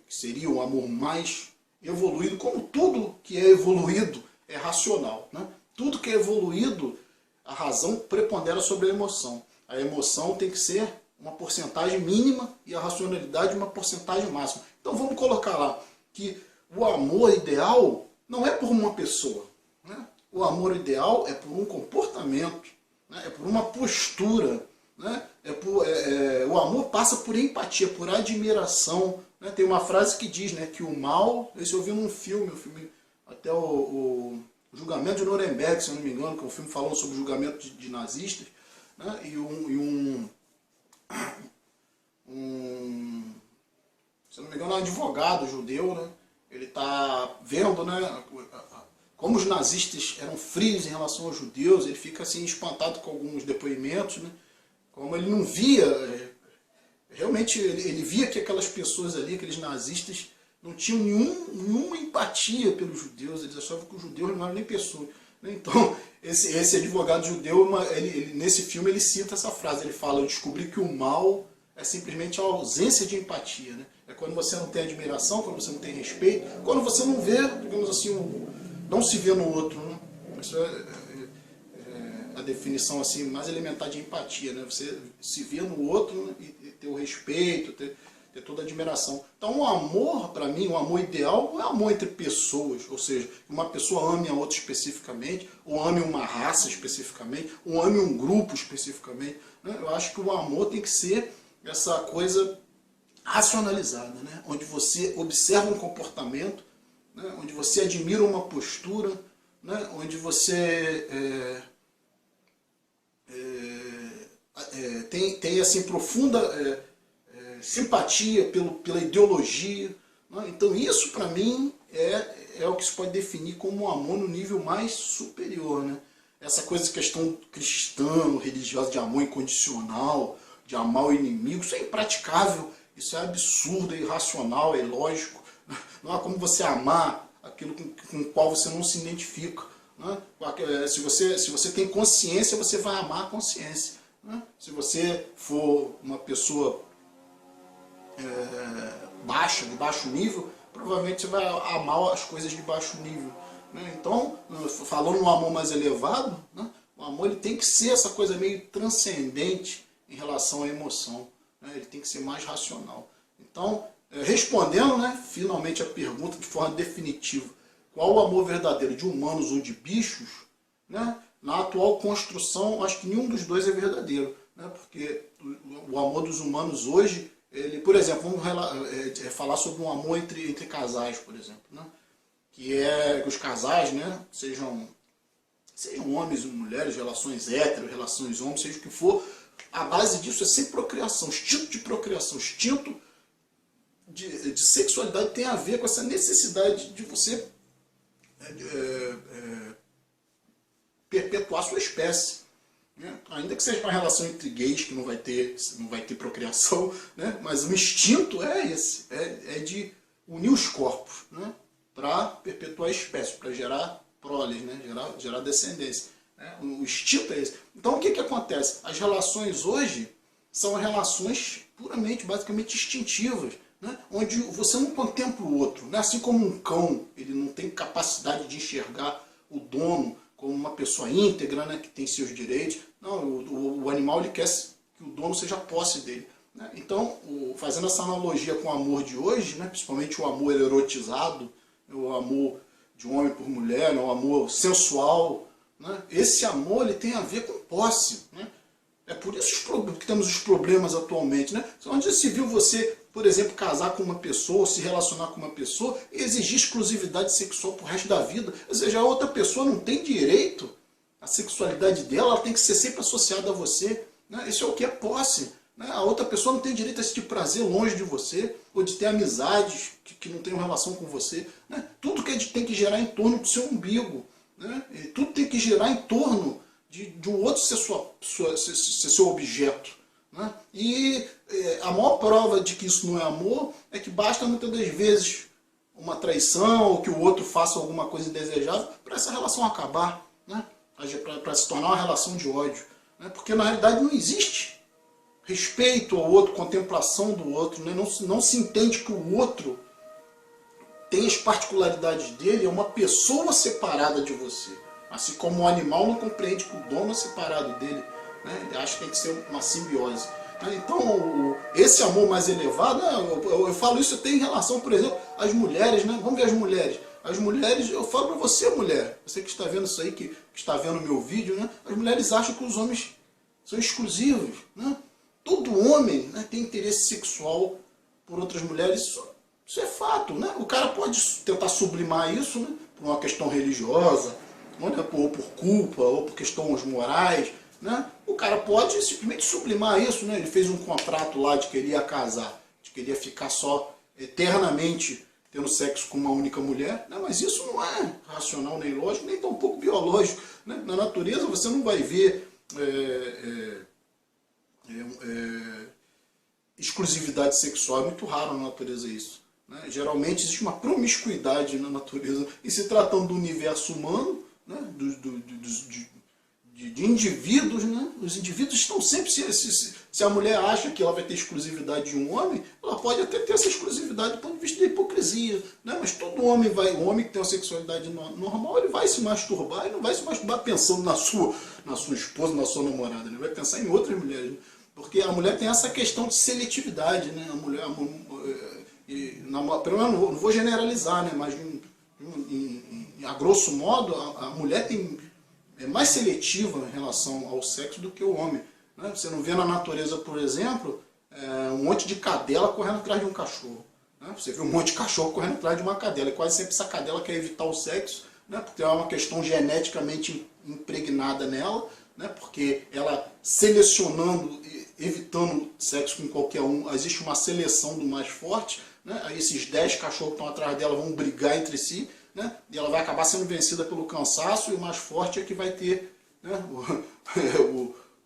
seria o amor mais evoluído, como tudo que é evoluído é racional. Né? Tudo que é evoluído, a razão prepondera sobre a emoção. A emoção tem que ser uma porcentagem mínima e a racionalidade uma porcentagem máxima. Então vamos colocar lá que o amor ideal não é por uma pessoa. Né? O amor ideal é por um comportamento, né? É por uma postura. Né? O amor passa por empatia, por admiração. Né? Tem uma frase que diz, né, que o mal, esse eu vi num filme, até o Julgamento de Nuremberg, se eu não me engano, que é um filme falando sobre o julgamento de nazistas, né? Se eu não me engano, é um advogado judeu, né? Ele está vendo, né, como os nazistas eram frios em relação aos judeus, ele fica assim espantado com alguns depoimentos, né? Como ele não via, realmente ele via que aquelas pessoas ali, aqueles nazistas, não tinham nenhuma empatia pelos judeus, eles achavam que os judeus não eram nem pessoas. Então, esse advogado judeu, nesse filme, ele cita essa frase, ele fala: eu descobri que o mal é simplesmente a ausência de empatia. Né? É quando você não tem admiração, quando você não tem respeito, quando você não vê, digamos assim, não se vê no outro. Né? Isso é a definição assim, mais elementar de empatia. Né? Você se vê no outro, né? e ter o respeito, ter toda a admiração. Então o amor, para mim, o amor ideal não é amor entre pessoas, ou seja, uma pessoa ame a outra especificamente, ou ame uma raça especificamente, ou ame um grupo especificamente. Né? Eu acho que o amor tem que ser essa coisa racionalizada, né? Onde você observa um comportamento, né? Onde você admira uma postura, né? Onde você tem assim, profunda simpatia pela ideologia. Né? Então isso para mim é o que se pode definir como um amor no nível mais superior. Né? Essa coisa de questão cristã, religiosa, de amor incondicional, de amar o inimigo, isso é impraticável, isso é absurdo, é irracional, é ilógico. Não há como você amar aquilo com o qual você não se identifica. Né? Se você tem consciência, você vai amar a consciência. Né? Se você for uma pessoa baixa, de baixo nível, provavelmente você vai amar as coisas de baixo nível. Né? Então, falando no amor mais elevado, né? O amor ele tem que ser essa coisa meio transcendente em relação à emoção. Né? Ele tem que ser mais racional. Então, respondendo, né, finalmente a pergunta de forma definitiva, qual o amor verdadeiro, de humanos ou de bichos? Né? Na atual construção, acho que nenhum dos dois é verdadeiro. Né? Porque o amor dos humanos hoje, por exemplo, vamos falar sobre um amor entre casais, por exemplo. Né? Que os casais, né, sejam homens e mulheres, relações héteros, relações homens, seja o que for, a base disso é sempre procriação, instinto de procriação, instinto de sexualidade tem a ver com essa necessidade de você perpetuar sua espécie. Né? ainda que seja uma relação entre gays, que não vai ter procriação, né? Mas o instinto é esse, é de unir os corpos, né? Para perpetuar a espécie, para gerar proles, né? gerar descendência. Né? O instinto é esse. Então o que acontece? As relações hoje são relações puramente, basicamente instintivas, né? Onde você não contempla o outro, né? Assim como um cão, ele não tem capacidade de enxergar o dono como uma pessoa íntegra, né? Que tem seus direitos. Não, o animal, ele quer que o dono seja posse dele, né? Então, fazendo essa analogia com o amor de hoje, né? Principalmente o amor erotizado, o amor de homem por mulher, né? O amor sensual, né? Esse amor, ele tem a ver com posse, né? É por isso que temos os problemas atualmente, né? Onde já se viu você, por exemplo, casar com uma pessoa, se relacionar com uma pessoa e exigir exclusividade sexual pro resto da vida? Ou seja, a outra pessoa não tem direito, a sexualidade dela, ela tem que ser sempre associada a você, né? Isso é o que é posse, né? A outra pessoa não tem direito a esse tipo de prazer longe de você, ou de ter amizades que não tenham relação com você, né? Tudo que tem que gerar em torno do seu umbigo, né? E tudo tem que gerar em torno de um outro ser seu objeto, né? E a maior prova de que isso não é amor é que basta muitas das vezes uma traição ou que o outro faça alguma coisa indesejável para essa relação acabar, né? Para se tornar uma relação de ódio, né? Porque na realidade não existe respeito ao outro, contemplação do outro, né? Não se entende que o outro tem as particularidades dele, é uma pessoa separada de você. Assim como o animal não compreende que o dono é separado dele, né? Ele acha que tem que ser uma simbiose. Então, esse amor mais elevado, eu falo isso até em relação, por exemplo, às mulheres, né? Vamos ver as mulheres. As mulheres, eu falo para você, mulher, você que está vendo isso aí, que está vendo o meu vídeo, né? As mulheres acham que os homens são exclusivos, né? Todo homem, né, tem interesse sexual por outras mulheres, isso é fato, né? O cara pode tentar sublimar isso, né, por uma questão religiosa, ou por culpa, ou por questões morais, né? O cara pode simplesmente sublimar isso, né? Ele fez um contrato lá de que ele ia casar, de que ele ia ficar só eternamente tendo sexo com uma única mulher, né? Mas isso não é racional, nem lógico, nem tampouco biológico, né? Na natureza você não vai ver exclusividade sexual, é muito raro na natureza isso, né? Geralmente existe uma promiscuidade na natureza, e se tratando do universo humano, né, de indivíduos, né? Os indivíduos estão sempre, se a mulher acha que ela vai ter exclusividade de um homem, ela pode até ter essa exclusividade do ponto de vista da hipocrisia, né? Mas todo homem o homem que tem uma sexualidade normal, ele vai se masturbar, e não vai se masturbar pensando na sua esposa, na sua namorada, ele vai pensar em outras mulheres, né? Porque a mulher tem essa questão de seletividade, né? Pelo menos não vou generalizar, né? Mas a grosso modo, a mulher é mais seletiva em relação ao sexo do que o homem, né? Você não vê na natureza, por exemplo, um monte de cadela correndo atrás de um cachorro, né? Você vê um monte de cachorro correndo atrás de uma cadela, e quase sempre essa cadela quer evitar o sexo, né? Porque é uma questão geneticamente impregnada nela, né? Porque ela selecionando, evitando sexo com qualquer um, existe uma seleção do mais forte, né? Aí esses 10 cachorros que estão atrás dela vão brigar entre si, né? E ela vai acabar sendo vencida pelo cansaço, e o mais forte é que vai ter, né,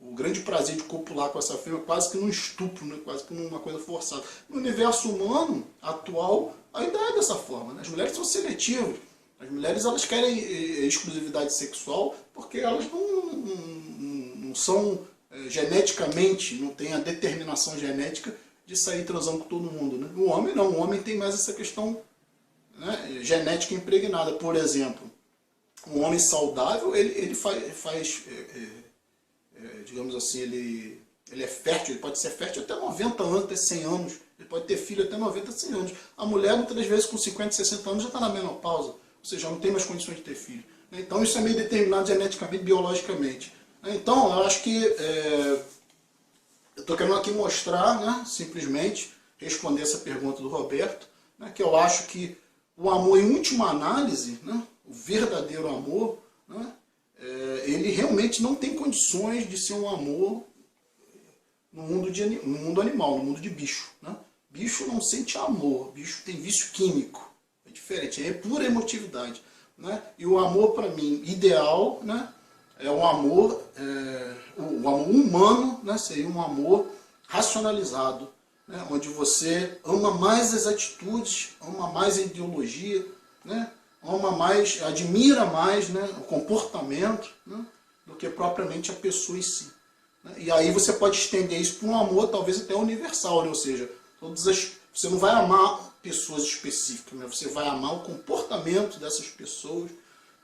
o grande prazer de copular com essa fêmea, quase que num estupro, né? Quase que numa coisa forçada. No universo humano atual ainda é dessa forma, né? As mulheres são seletivas, as mulheres elas querem exclusividade sexual porque elas não são geneticamente, não têm a determinação genética de sair transando com todo mundo, né? O homem não, o homem tem mais essa questão, né, genética impregnada. Por exemplo, um homem saudável, ele faz digamos assim, ele é fértil, ele pode ser fértil até 90 anos, até 100 anos, ele pode ter filho até 90, 100 anos. A mulher, muitas das vezes, com 50, 60 anos, já está na menopausa, ou seja, não tem mais condições de ter filho. Então isso é meio determinado geneticamente, biologicamente. Então, eu acho que eu estou querendo aqui mostrar, né, simplesmente, responder essa pergunta do Roberto, né, que eu acho que o amor, em última análise, né, o verdadeiro amor, né, ele realmente não tem condições de ser um amor no mundo animal, no mundo de bicho, né? Bicho não sente amor, bicho tem vício químico, é diferente, é pura emotividade, né? E o amor, para mim, ideal, né, é um amor, o o amor humano, né, seria um amor racionalizado, né, onde você ama mais as atitudes, ama mais a ideologia, né, ama mais, admira mais, né, o comportamento, né, do que propriamente a pessoa em si. Né? E aí você pode estender isso para um amor talvez até universal, né? Ou seja, você não vai amar pessoas específicas, né? Você vai amar o comportamento dessas pessoas,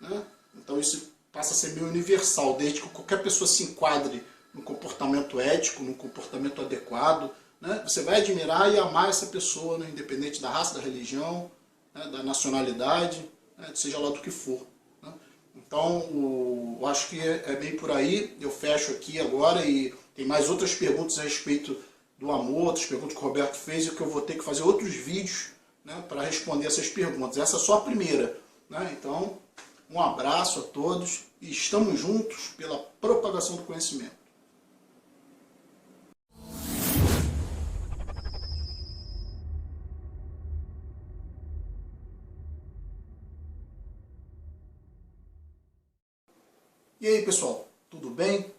né? Então isso passa a ser meio universal, desde que qualquer pessoa se enquadre no comportamento ético, no comportamento adequado, né? Você vai admirar e amar essa pessoa, né? Independente da raça, da religião, né? Da nacionalidade, né? Seja lá do que for. Né? Então, eu acho que é bem por aí. Eu fecho aqui agora e tem mais outras perguntas a respeito do amor, outras perguntas que o Roberto fez e que eu vou ter que fazer outros vídeos, né, para responder essas perguntas. Essa é só a primeira. Né? Então, um abraço a todos e estamos juntos pela propagação do conhecimento. E aí, pessoal, tudo bem?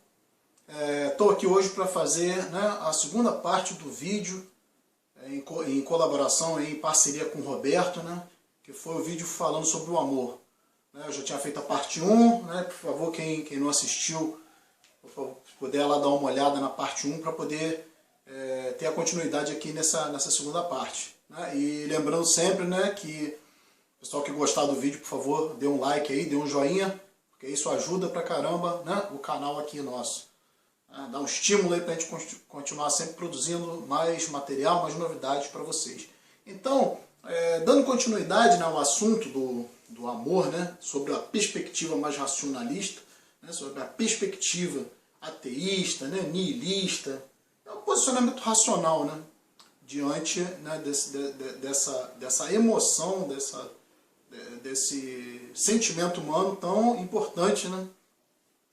Estou aqui hoje para fazer, né, a segunda parte do vídeo em colaboração, em parceria com o Roberto, né, que foi o vídeo falando sobre o amor. Eu já tinha feito a parte 1, né, por favor, quem não assistiu, por favor, puder lá dar uma olhada na parte 1 para poder ter a continuidade aqui nessa segunda parte. Né? E lembrando sempre, né, que o pessoal que gostar do vídeo, por favor, dê um like aí, dê um joinha, porque isso ajuda pra caramba, né, o canal aqui nosso. Dá um estímulo aí pra gente continuar sempre produzindo mais material, mais novidades para vocês. Então, dando continuidade, né, ao assunto do amor, né, sobre a perspectiva mais racionalista, né, sobre a perspectiva ateísta, né, nihilista, é um posicionamento racional, né, diante, né, dessa emoção, desse sentimento humano tão importante, né,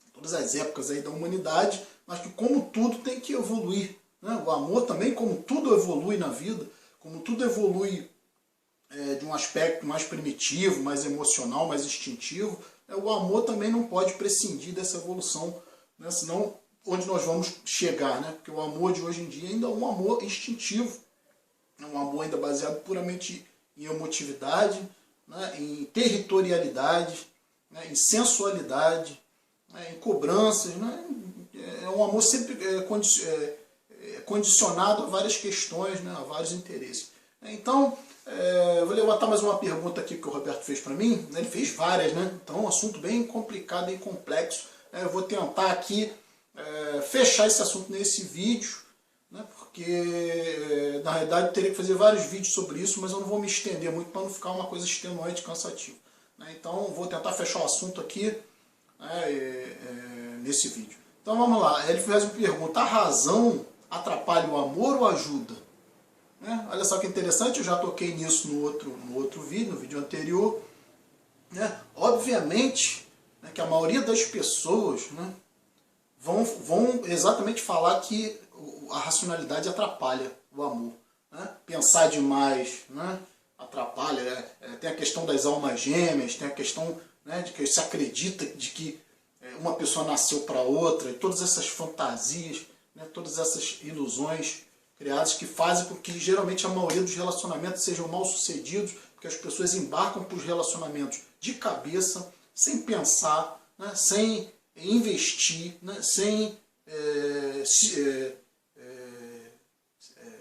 em todas as épocas aí da humanidade, mas que como tudo tem que evoluir. Né? O amor também, como tudo evolui na vida, como tudo evolui de um aspecto mais primitivo, mais emocional, mais instintivo, o amor também não pode prescindir dessa evolução, né? Senão onde nós vamos chegar, né? Porque o amor de hoje em dia ainda é um amor instintivo, é um amor ainda baseado puramente em emotividade, né? Em territorialidade, né? Em sensualidade, né? Em cobranças, né? É um amor sempre condicionado a várias questões, né? A vários interesses. Então, eu vou levantar mais uma pergunta aqui que o Roberto fez para mim. Ele fez várias, né? Então é um assunto bem complicado e complexo. Eu vou tentar aqui fechar esse assunto nesse vídeo, né? Porque na realidade eu teria que fazer vários vídeos sobre isso, mas eu não vou me estender muito para não ficar uma coisa extenuante e cansativa. Então vou tentar fechar o assunto aqui, nesse vídeo. Então vamos lá, ele fez uma pergunta: a razão atrapalha o amor ou ajuda? Olha só que interessante, eu já toquei nisso no outro vídeo, no vídeo anterior. Obviamente, né, que a maioria das pessoas, né, vão exatamente falar que a racionalidade atrapalha o amor. Né? Pensar demais, né, atrapalha. Tem a questão das almas gêmeas, tem a questão, né, de que se acredita de que uma pessoa nasceu para outra, e todas essas fantasias, né, todas essas ilusões criadas que fazem com que geralmente a maioria dos relacionamentos sejam mal sucedidos, porque as pessoas embarcam para os relacionamentos de cabeça, sem pensar, né, sem investir, né, sem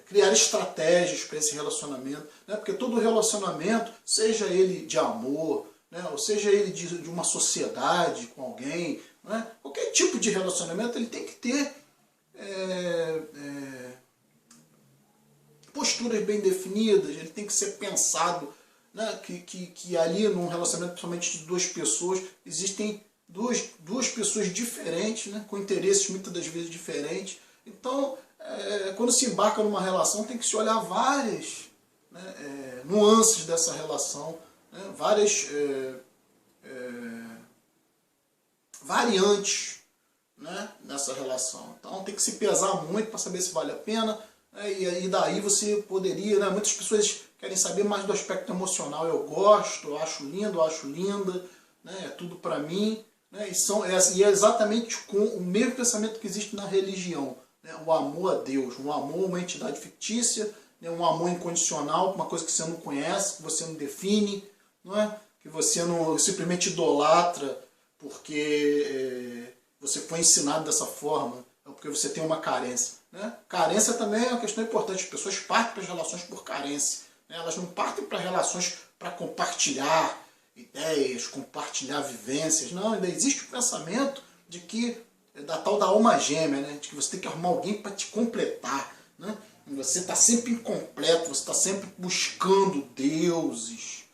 criar estratégias para esse relacionamento, né, porque todo relacionamento, seja ele de amor, né, ou seja ele de uma sociedade com alguém, né, qualquer tipo de relacionamento, ele tem que ter posturas bem definidas, ele tem que ser pensado, né, que ali num relacionamento, principalmente de duas pessoas, existem duas pessoas diferentes, né, com interesses muitas das vezes diferentes. Então, quando se embarca numa relação, tem que se olhar várias, né, nuances dessa relação, né, várias variantes, né, nessa relação. Então tem que se pesar muito para saber se vale a pena. E daí você poderia, né, muitas pessoas querem saber mais do aspecto emocional. Eu gosto, eu acho lindo, eu acho linda, né, é tudo para mim. né? E é exatamente com o mesmo pensamento que existe na religião, né? O amor a Deus, um amor a uma entidade fictícia, né? Um amor incondicional, uma coisa que você não conhece, que você não define, não é? Que você não simplesmente idolatra porque você foi ensinado dessa forma, ou porque você tem uma carência, né? Carência também é uma questão importante. As pessoas partem para as relações por carência, né? Elas não partem para relações para compartilhar ideias, compartilhar vivências. Não, ainda existe o pensamento de que da tal da alma gêmea, né? De que você tem que arrumar alguém para te completar, né? Você está sempre incompleto, você está sempre buscando deuses,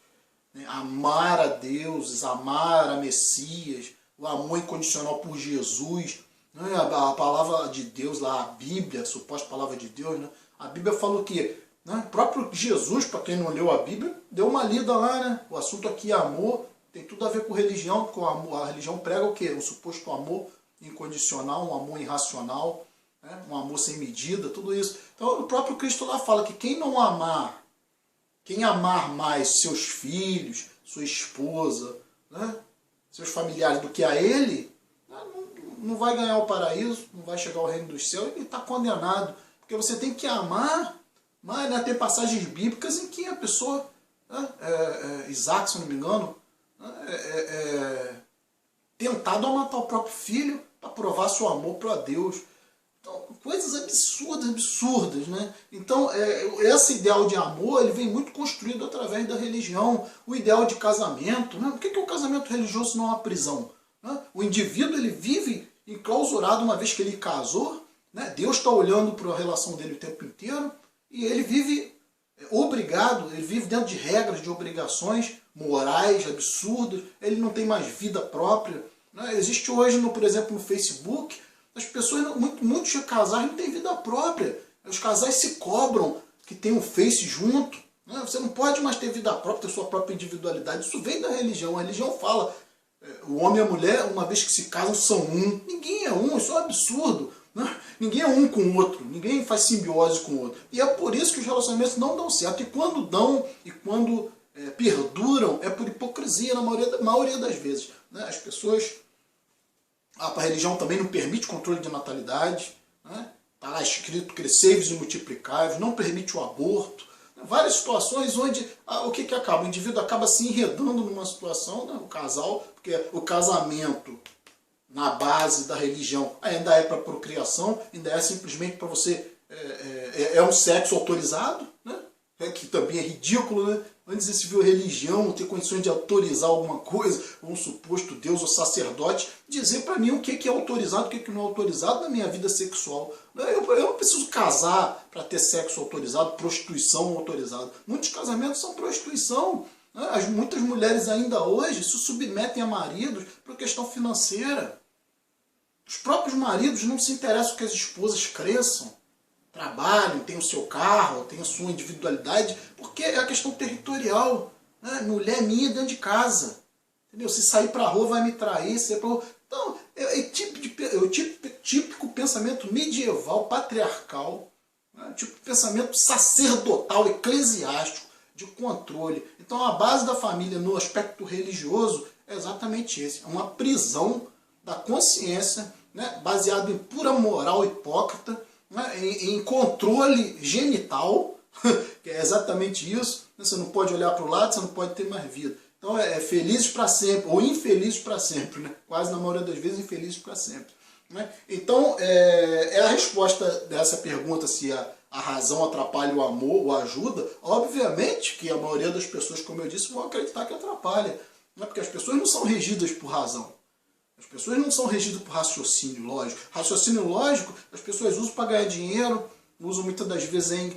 né? Amar a deuses, amar a Messias, o amor incondicional por Jesus, né? A palavra de Deus lá, a Bíblia, a suposta palavra de Deus, né? A Bíblia fala o quê? Né? O próprio Jesus, para quem não leu a Bíblia, deu uma lida lá, né? O assunto aqui é amor, tem tudo a ver com religião, porque a religião prega o quê? Um suposto amor incondicional, um amor irracional, né? Um amor sem medida, tudo isso. Então o próprio Cristo lá fala que quem não amar, quem amar mais seus filhos, sua esposa, né? Seus familiares do que a ele, não vai ganhar o paraíso, não vai chegar ao reino dos céus e está condenado. Porque você tem que amar. Mas, né, tem passagens bíblicas em que a pessoa, né, Isaac, se não me engano, tentado a matar o próprio filho para provar seu amor para Deus. Então, coisas absurdas, absurdas, né? Então, esse ideal de amor ele vem muito construído através da religião. O ideal de casamento, né? O que é o casamento religioso se não uma prisão? Né? O indivíduo ele vive enclausurado uma vez que ele casou, né? Deus está olhando para a relação dele o tempo inteiro, e ele vive obrigado, ele vive dentro de regras, de obrigações morais absurdas, ele não tem mais vida própria. Né? Existe hoje, por exemplo, no Facebook, as pessoas, muitos casais não têm vida própria. Os casais se cobram que tem um Face junto. Né? Você não pode mais ter vida própria, ter sua própria individualidade. Isso vem da religião. A religião fala, o homem e a mulher, uma vez que se casam, são um. Ninguém é um, isso é um absurdo. Né? Ninguém é um com o outro, ninguém faz simbiose com o outro. E é por isso que os relacionamentos não dão certo. E quando dão, e quando perduram, é por hipocrisia, na maioria das vezes. Né? As pessoas... A religião também não permite controle de natalidade. Né? Está lá escrito, crescei-vos e multiplicai-vos, não permite o aborto. Várias situações onde o que acaba? O indivíduo acaba se enredando numa situação, né? O casal, porque o casamento... na base da religião, ainda é para procriação, ainda é simplesmente para você... É um sexo autorizado, né? Que também é ridículo, né? Antes se viu a religião ter condições de autorizar alguma coisa, um suposto Deus ou sacerdote, dizer para mim o que é autorizado, o que não é autorizado na minha vida sexual. Eu não preciso casar para ter sexo autorizado, prostituição autorizada. Muitos casamentos são prostituição. Muitas mulheres ainda hoje se submetem a maridos por questão financeira. Os próprios maridos não se interessam que as esposas cresçam, trabalhem, tenham o seu carro, tenham a sua individualidade, porque é a questão territorial. Né? Mulher minha dentro de casa. Entendeu? Se sair para a rua vai me trair. Se pra... Então, é o típico pensamento medieval, patriarcal, né? Tipo pensamento sacerdotal, eclesiástico, de controle. Então a base da família no aspecto religioso é exatamente esse. É uma prisão da consciência, né, baseado em pura moral hipócrita, né, em controle genital, que é exatamente isso. Né, você não pode olhar para o lado, você não pode ter mais vida. Então é felizes para sempre, ou infelizes para sempre. Né, quase na maioria das vezes infelizes para sempre. Né. Então é a resposta dessa pergunta se a razão atrapalha o amor ou ajuda. Obviamente que a maioria das pessoas, como eu disse, vão acreditar que atrapalha. Né, porque as pessoas não são regidas por razão. As pessoas não são regidas por raciocínio lógico. Raciocínio lógico as pessoas usam para ganhar dinheiro, usam muitas das vezes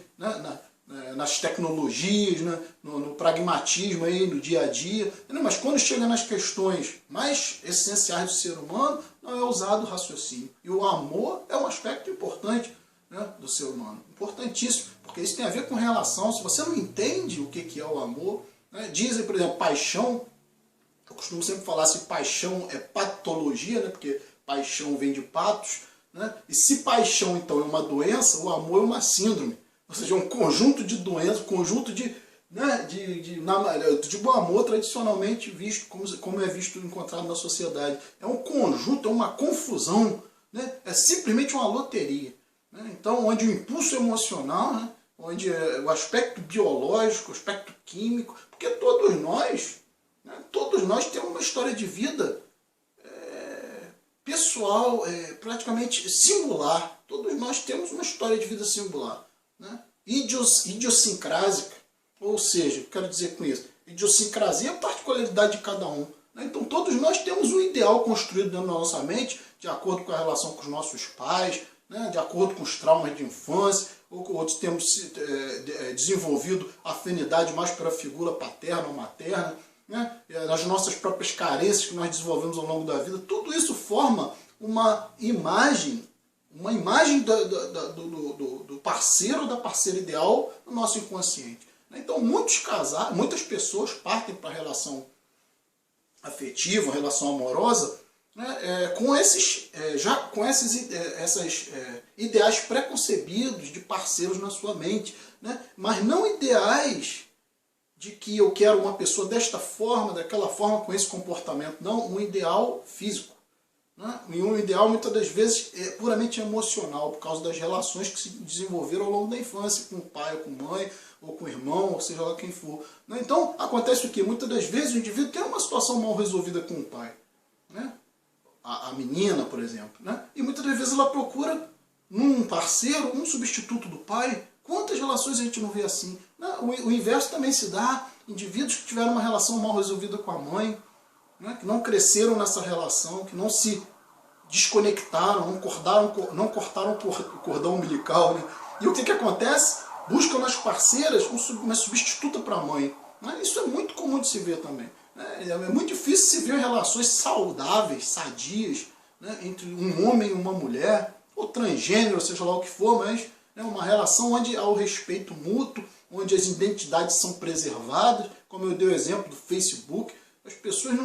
nas tecnologias, né, no pragmatismo, aí, no dia a dia. Mas quando chega nas questões mais essenciais do ser humano, não é usado o raciocínio. E o amor é um aspecto importante, né, do ser humano. Importantíssimo, porque isso tem a ver com relação. Se você não entende o que é o amor, né, dizem, por exemplo, paixão. Eu costumo sempre falar se paixão é patologia, né? Porque paixão vem de patos. Né? E se paixão, então, é uma doença, o amor é uma síndrome. Ou seja, é um conjunto de doenças, um conjunto de né, de bom amor tradicionalmente visto, como é visto encontrado na sociedade. É um conjunto, é uma confusão, né, é simplesmente uma loteria. Né? Então, onde o impulso emocional, né, onde o aspecto biológico, o aspecto químico, porque todos nós temos uma história de vida pessoal, praticamente singular. Todos nós temos uma história de vida singular, né? Idiosincrásica, ou seja, quero dizer com isso, idiosincrasia é a particularidade de cada um. Né? Então todos nós temos um ideal construído dentro da nossa mente, de acordo com a relação com os nossos pais, né? De acordo com os traumas de infância, ou com outros temos desenvolvido afinidade mais para a figura paterna ou materna, né? As nossas próprias carências que nós desenvolvemos ao longo da vida, tudo isso forma uma imagem do parceiro ou da parceira ideal no nosso inconsciente. Então muitas pessoas partem para a relação afetiva, relação amorosa, né, com esses ideais preconcebidos de parceiros na sua mente, né, mas não ideais de que eu quero uma pessoa desta forma, daquela forma, com esse comportamento. Não, um ideal físico. Né? E um ideal, muitas das vezes, é puramente emocional, por causa das relações que se desenvolveram ao longo da infância, com o pai, ou com a mãe, ou com o irmão, ou seja lá quem for. Né? Então, acontece o quê? Muitas das vezes o indivíduo tem uma situação mal resolvida com o pai. Né? A menina, por exemplo. Né? E muitas das vezes ela procura num parceiro, um substituto do pai. Quantas relações a gente não vê assim? O inverso também se dá. Indivíduos que tiveram uma relação mal resolvida com a mãe, né, que não cresceram nessa relação, que não se desconectaram, não cortaram o cordão umbilical. Né? E o que acontece? Buscam nas parceiras uma substituta para a mãe. Né? Isso é muito comum de se ver também. Né? É muito difícil se ver relações saudáveis, sadias, né, entre um homem e uma mulher, ou transgênero, seja lá o que for, mas é uma relação onde há o respeito mútuo, onde as identidades são preservadas, como eu dei o exemplo do Facebook. As pessoas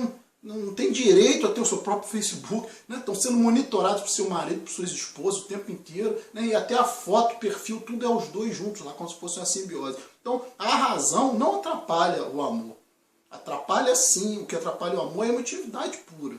não têm direito a ter o seu próprio Facebook, né? Estão sendo monitorados por seu marido, por suas esposas o tempo inteiro, né? E até a foto, o perfil, tudo é os dois juntos, lá como se fosse uma simbiose. Então a razão não atrapalha o amor. Atrapalha sim, o que atrapalha o amor é a emotividade pura.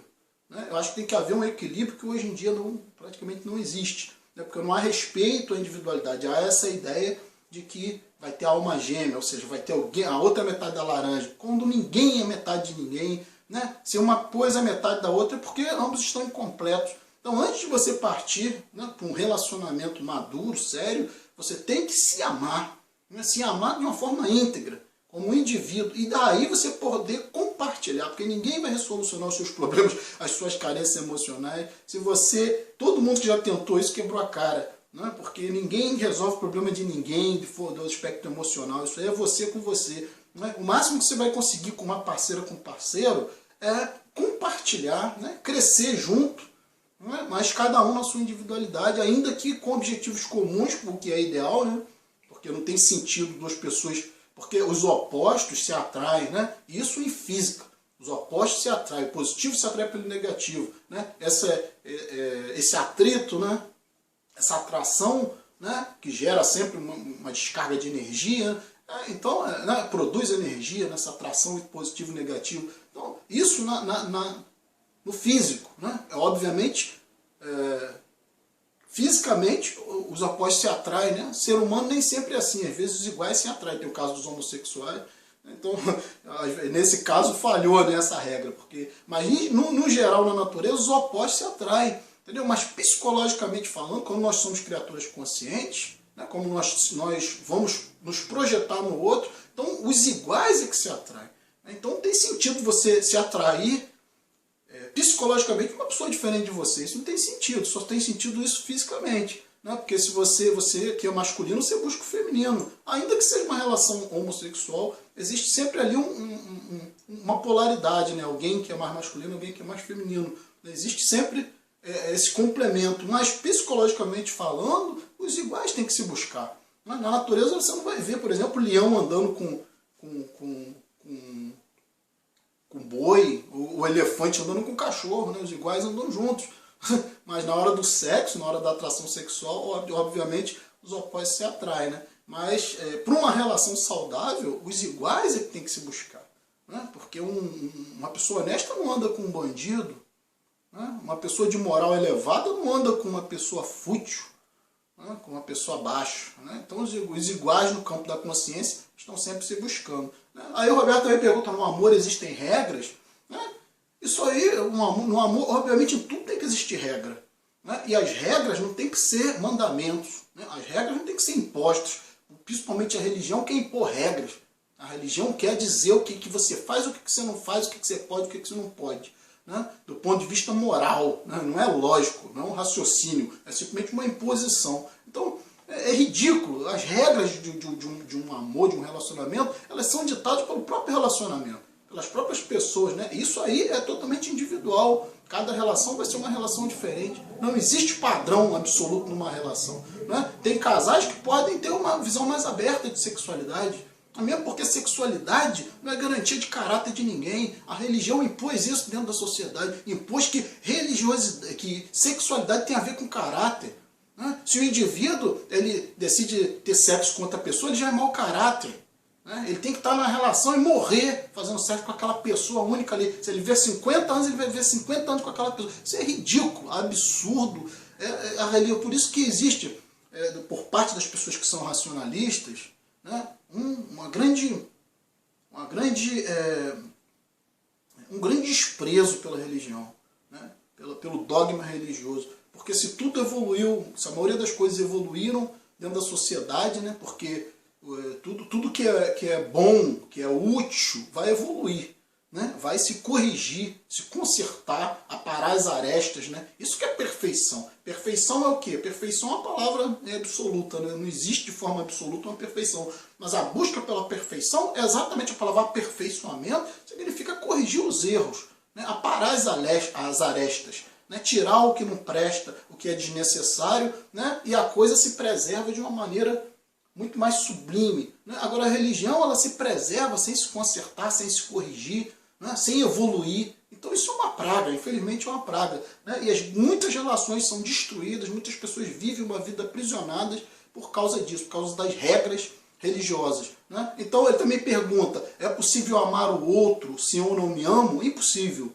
Né? Eu acho que tem que haver um equilíbrio que hoje em dia praticamente não existe. Porque não há respeito à individualidade, há essa ideia de que vai ter a alma gêmea, ou seja, vai ter alguém, a outra metade da laranja, quando ninguém é metade de ninguém, né? Se uma coisa é metade da outra é porque ambos estão incompletos. Então antes de você partir, né, para um relacionamento maduro, sério, você tem que se amar, né? Se amar de uma forma íntegra, como um indivíduo, e daí você poder compartilhar, porque ninguém vai resolucionar os seus problemas, as suas carências emocionais, se todo mundo que já tentou isso quebrou a cara, né? Porque ninguém resolve o problema de ninguém, do aspecto emocional, isso aí é você com você. Né? O máximo que você vai conseguir com uma parceira, com um parceiro, é compartilhar, né? Crescer junto, né? Mas cada um na sua individualidade, ainda que com objetivos comuns, o que é ideal, né? Porque não tem sentido duas pessoas... Porque os opostos se atraem, né? Isso em física. Os opostos se atraem. O positivo se atrai pelo negativo. Né? Esse atrito, né? Essa atração, né? Que gera sempre uma descarga de energia. Né? Então, né? Produz energia nessa atração positivo e negativo. Então, isso no físico. Né? Obviamente... Fisicamente, os opostos se atraem, né? O ser humano nem sempre é assim, às vezes os iguais se atraem. Tem o caso dos homossexuais. Então, nesse caso, falhou nessa regra. Mas, no geral, na natureza, os opostos se atraem. Entendeu? Mas, psicologicamente falando, quando nós somos criaturas conscientes, né? Como nós vamos nos projetar no outro, então, os iguais é que se atraem. Então, não tem sentido você se atrair psicologicamente uma pessoa diferente de você. Isso não tem sentido, só tem sentido isso fisicamente. Né? Porque se você que é masculino, você busca o feminino. Ainda que seja uma relação homossexual, existe sempre ali uma polaridade. Né? Alguém que é mais masculino, alguém que é mais feminino. Existe sempre esse complemento. Mas psicologicamente falando, os iguais têm que se buscar. Na natureza você não vai ver, por exemplo, o leão andando com boi, o elefante andando com cachorro, né? Os iguais andam juntos. Mas na hora do sexo, na hora da atração sexual, obviamente, os opostos se atraem. Né? Mas para uma relação saudável, os iguais é que tem que se buscar. Né? Porque uma pessoa honesta não anda com um bandido, né? Uma pessoa de moral elevada não anda com uma pessoa fútil, né? Com uma pessoa baixa. Né? Então os iguais no campo da consciência estão sempre se buscando. Né? Aí o Roberto também pergunta, no amor existem regras? Né? Isso aí, no amor, obviamente, em tudo tem que existir regra. Né? E as regras não tem que ser mandamentos. Né? As regras não tem que ser impostas. Principalmente a religião quer impor regras. A religião quer dizer o que você faz, o que você não faz, o que você pode, o que você não pode. Né? Do ponto de vista moral. Né? Não é lógico, não é um raciocínio. É simplesmente uma imposição. Então, é ridículo. As regras de um amor, de um relacionamento, elas são ditadas pelo próprio relacionamento. Pelas próprias pessoas. Né? Isso aí é totalmente individual. Cada relação vai ser uma relação diferente. Não existe padrão absoluto numa relação. Né? Tem casais que podem ter uma visão mais aberta de sexualidade. Mesmo porque sexualidade não é garantia de caráter de ninguém. A religião impôs isso dentro da sociedade. Impôs que sexualidade tem a ver com caráter. Né? Se o indivíduo ele decide ter sexo com outra pessoa, ele já é mau caráter. Né? Ele tem que estar na relação e morrer fazendo sexo com aquela pessoa única ali. Se ele viver 50 anos, ele vai viver 50 anos com aquela pessoa. Isso é ridículo, absurdo. A religião, por isso que existe, por parte das pessoas que são racionalistas, né, um grande desprezo pela religião, né, pelo dogma religioso. Porque se tudo evoluiu, se a maioria das coisas evoluíram dentro da sociedade, né, porque tudo que é bom, que é útil, vai evoluir, né? Vai se corrigir, se consertar, aparar as arestas. Né? Isso que é perfeição. Perfeição é o quê? Perfeição é uma palavra absoluta, né? Não existe de forma absoluta uma perfeição. Mas a busca pela perfeição é exatamente a palavra aperfeiçoamento, significa corrigir os erros, né? Aparar as arestas. Né? Tirar o que não presta, o que é desnecessário, né? E a coisa se preserva de uma maneira muito mais sublime. Né? Agora a religião ela se preserva sem se consertar, sem se corrigir, né? Sem evoluir. Então isso é uma praga, infelizmente é uma praga. Né? E muitas relações são destruídas, muitas pessoas vivem uma vida aprisionadas por causa disso, por causa das regras religiosas. Né? Então ele também pergunta, é possível amar o outro se eu não me amo? Impossível.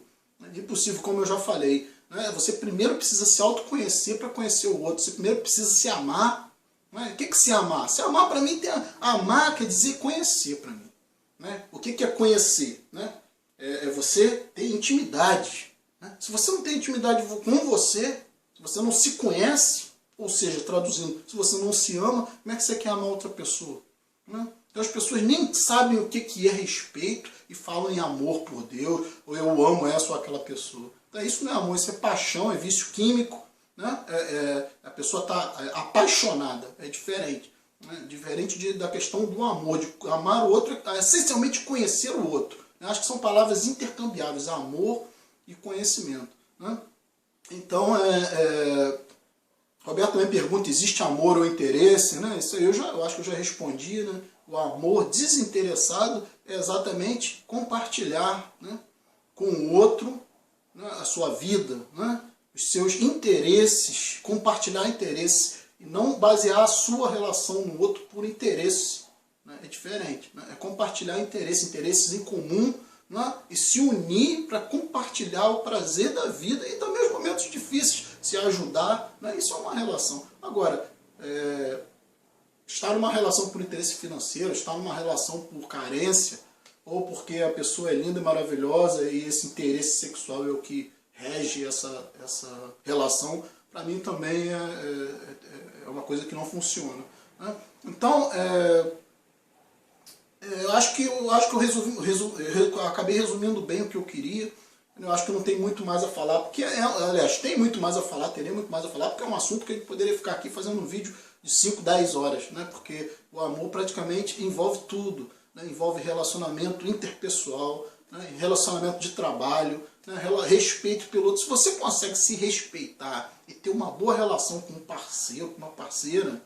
Impossível, como eu já falei. Né? Você primeiro precisa se autoconhecer para conhecer o outro. Você primeiro precisa se amar. O que é se amar? Se amar para mim, amar quer dizer conhecer para mim. Né? O que é conhecer? Né? É você ter intimidade. Né? Se você não tem intimidade com você, se você não se conhece, ou seja, traduzindo, se você não se ama, como é que você quer amar outra pessoa? Né? Então as pessoas nem sabem o que é respeito e falam em amor por Deus, ou eu amo essa ou aquela pessoa. Então isso não é amor, isso é paixão, é vício químico. Né? A pessoa está apaixonada, é diferente. Né? Diferente da questão do amor, de amar o outro, é essencialmente conhecer o outro. Eu acho que são palavras intercambiáveis, amor e conhecimento. Né? Então, Roberto também pergunta, existe amor ou interesse? Né? Isso aí eu acho que eu já respondi. Né? O amor desinteressado é exatamente compartilhar, né, com o outro, né, a sua vida, né? Os seus interesses, compartilhar interesses e não basear a sua relação no outro por interesse. Né? É diferente. Né? É compartilhar interesses em comum, né? E se unir para compartilhar o prazer da vida e também os momentos difíceis, se ajudar. Né? Isso é uma relação. Agora, estar numa relação por interesse financeiro, estar numa relação por carência, ou porque a pessoa é linda e maravilhosa e esse interesse sexual é o que rege essa relação, para mim também é uma coisa que não funciona. Né? Então, eu acho que eu acabei resumindo bem o que eu queria. Eu acho que não tem muito mais a falar, porque, aliás, tem muito mais a falar, teria muito mais a falar, porque é um assunto que a gente poderia ficar aqui fazendo um vídeo de 5, 10 horas, né? Porque o amor praticamente envolve tudo, né? Envolve relacionamento interpessoal, né? Relacionamento de trabalho, né? Respeito pelo outro. Se você consegue se respeitar e ter uma boa relação com um parceiro, com uma parceira,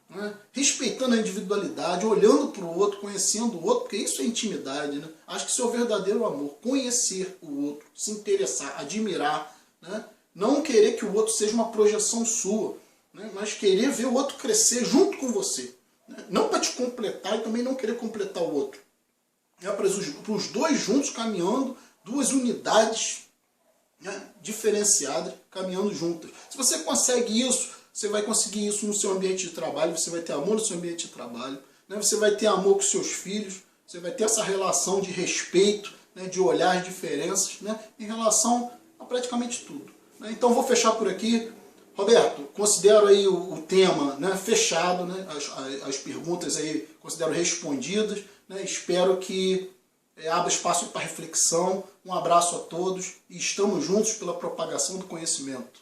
né? Respeitando a individualidade, olhando para o outro, conhecendo o outro, porque isso é intimidade. Né? Acho que isso é o verdadeiro amor, conhecer o outro, se interessar, admirar, né? Não querer que o outro seja uma projeção sua, né? Mas querer ver o outro crescer junto com você. né? Não para te completar e também não querer completar o outro. É para os dois juntos caminhando, duas unidades, né, diferenciadas, caminhando juntas. Se você consegue isso, você vai conseguir isso no seu ambiente de trabalho, você vai ter amor no seu ambiente de trabalho, né, você vai ter amor com seus filhos, você vai ter essa relação de respeito, né, de olhar as diferenças, né, em relação a praticamente tudo. Né. Então vou fechar por aqui. Roberto, considero aí o tema, né, fechado, né, as perguntas aí considero respondidas, né, espero que abra espaço para reflexão. Um abraço a todos e estamos juntos pela propagação do conhecimento.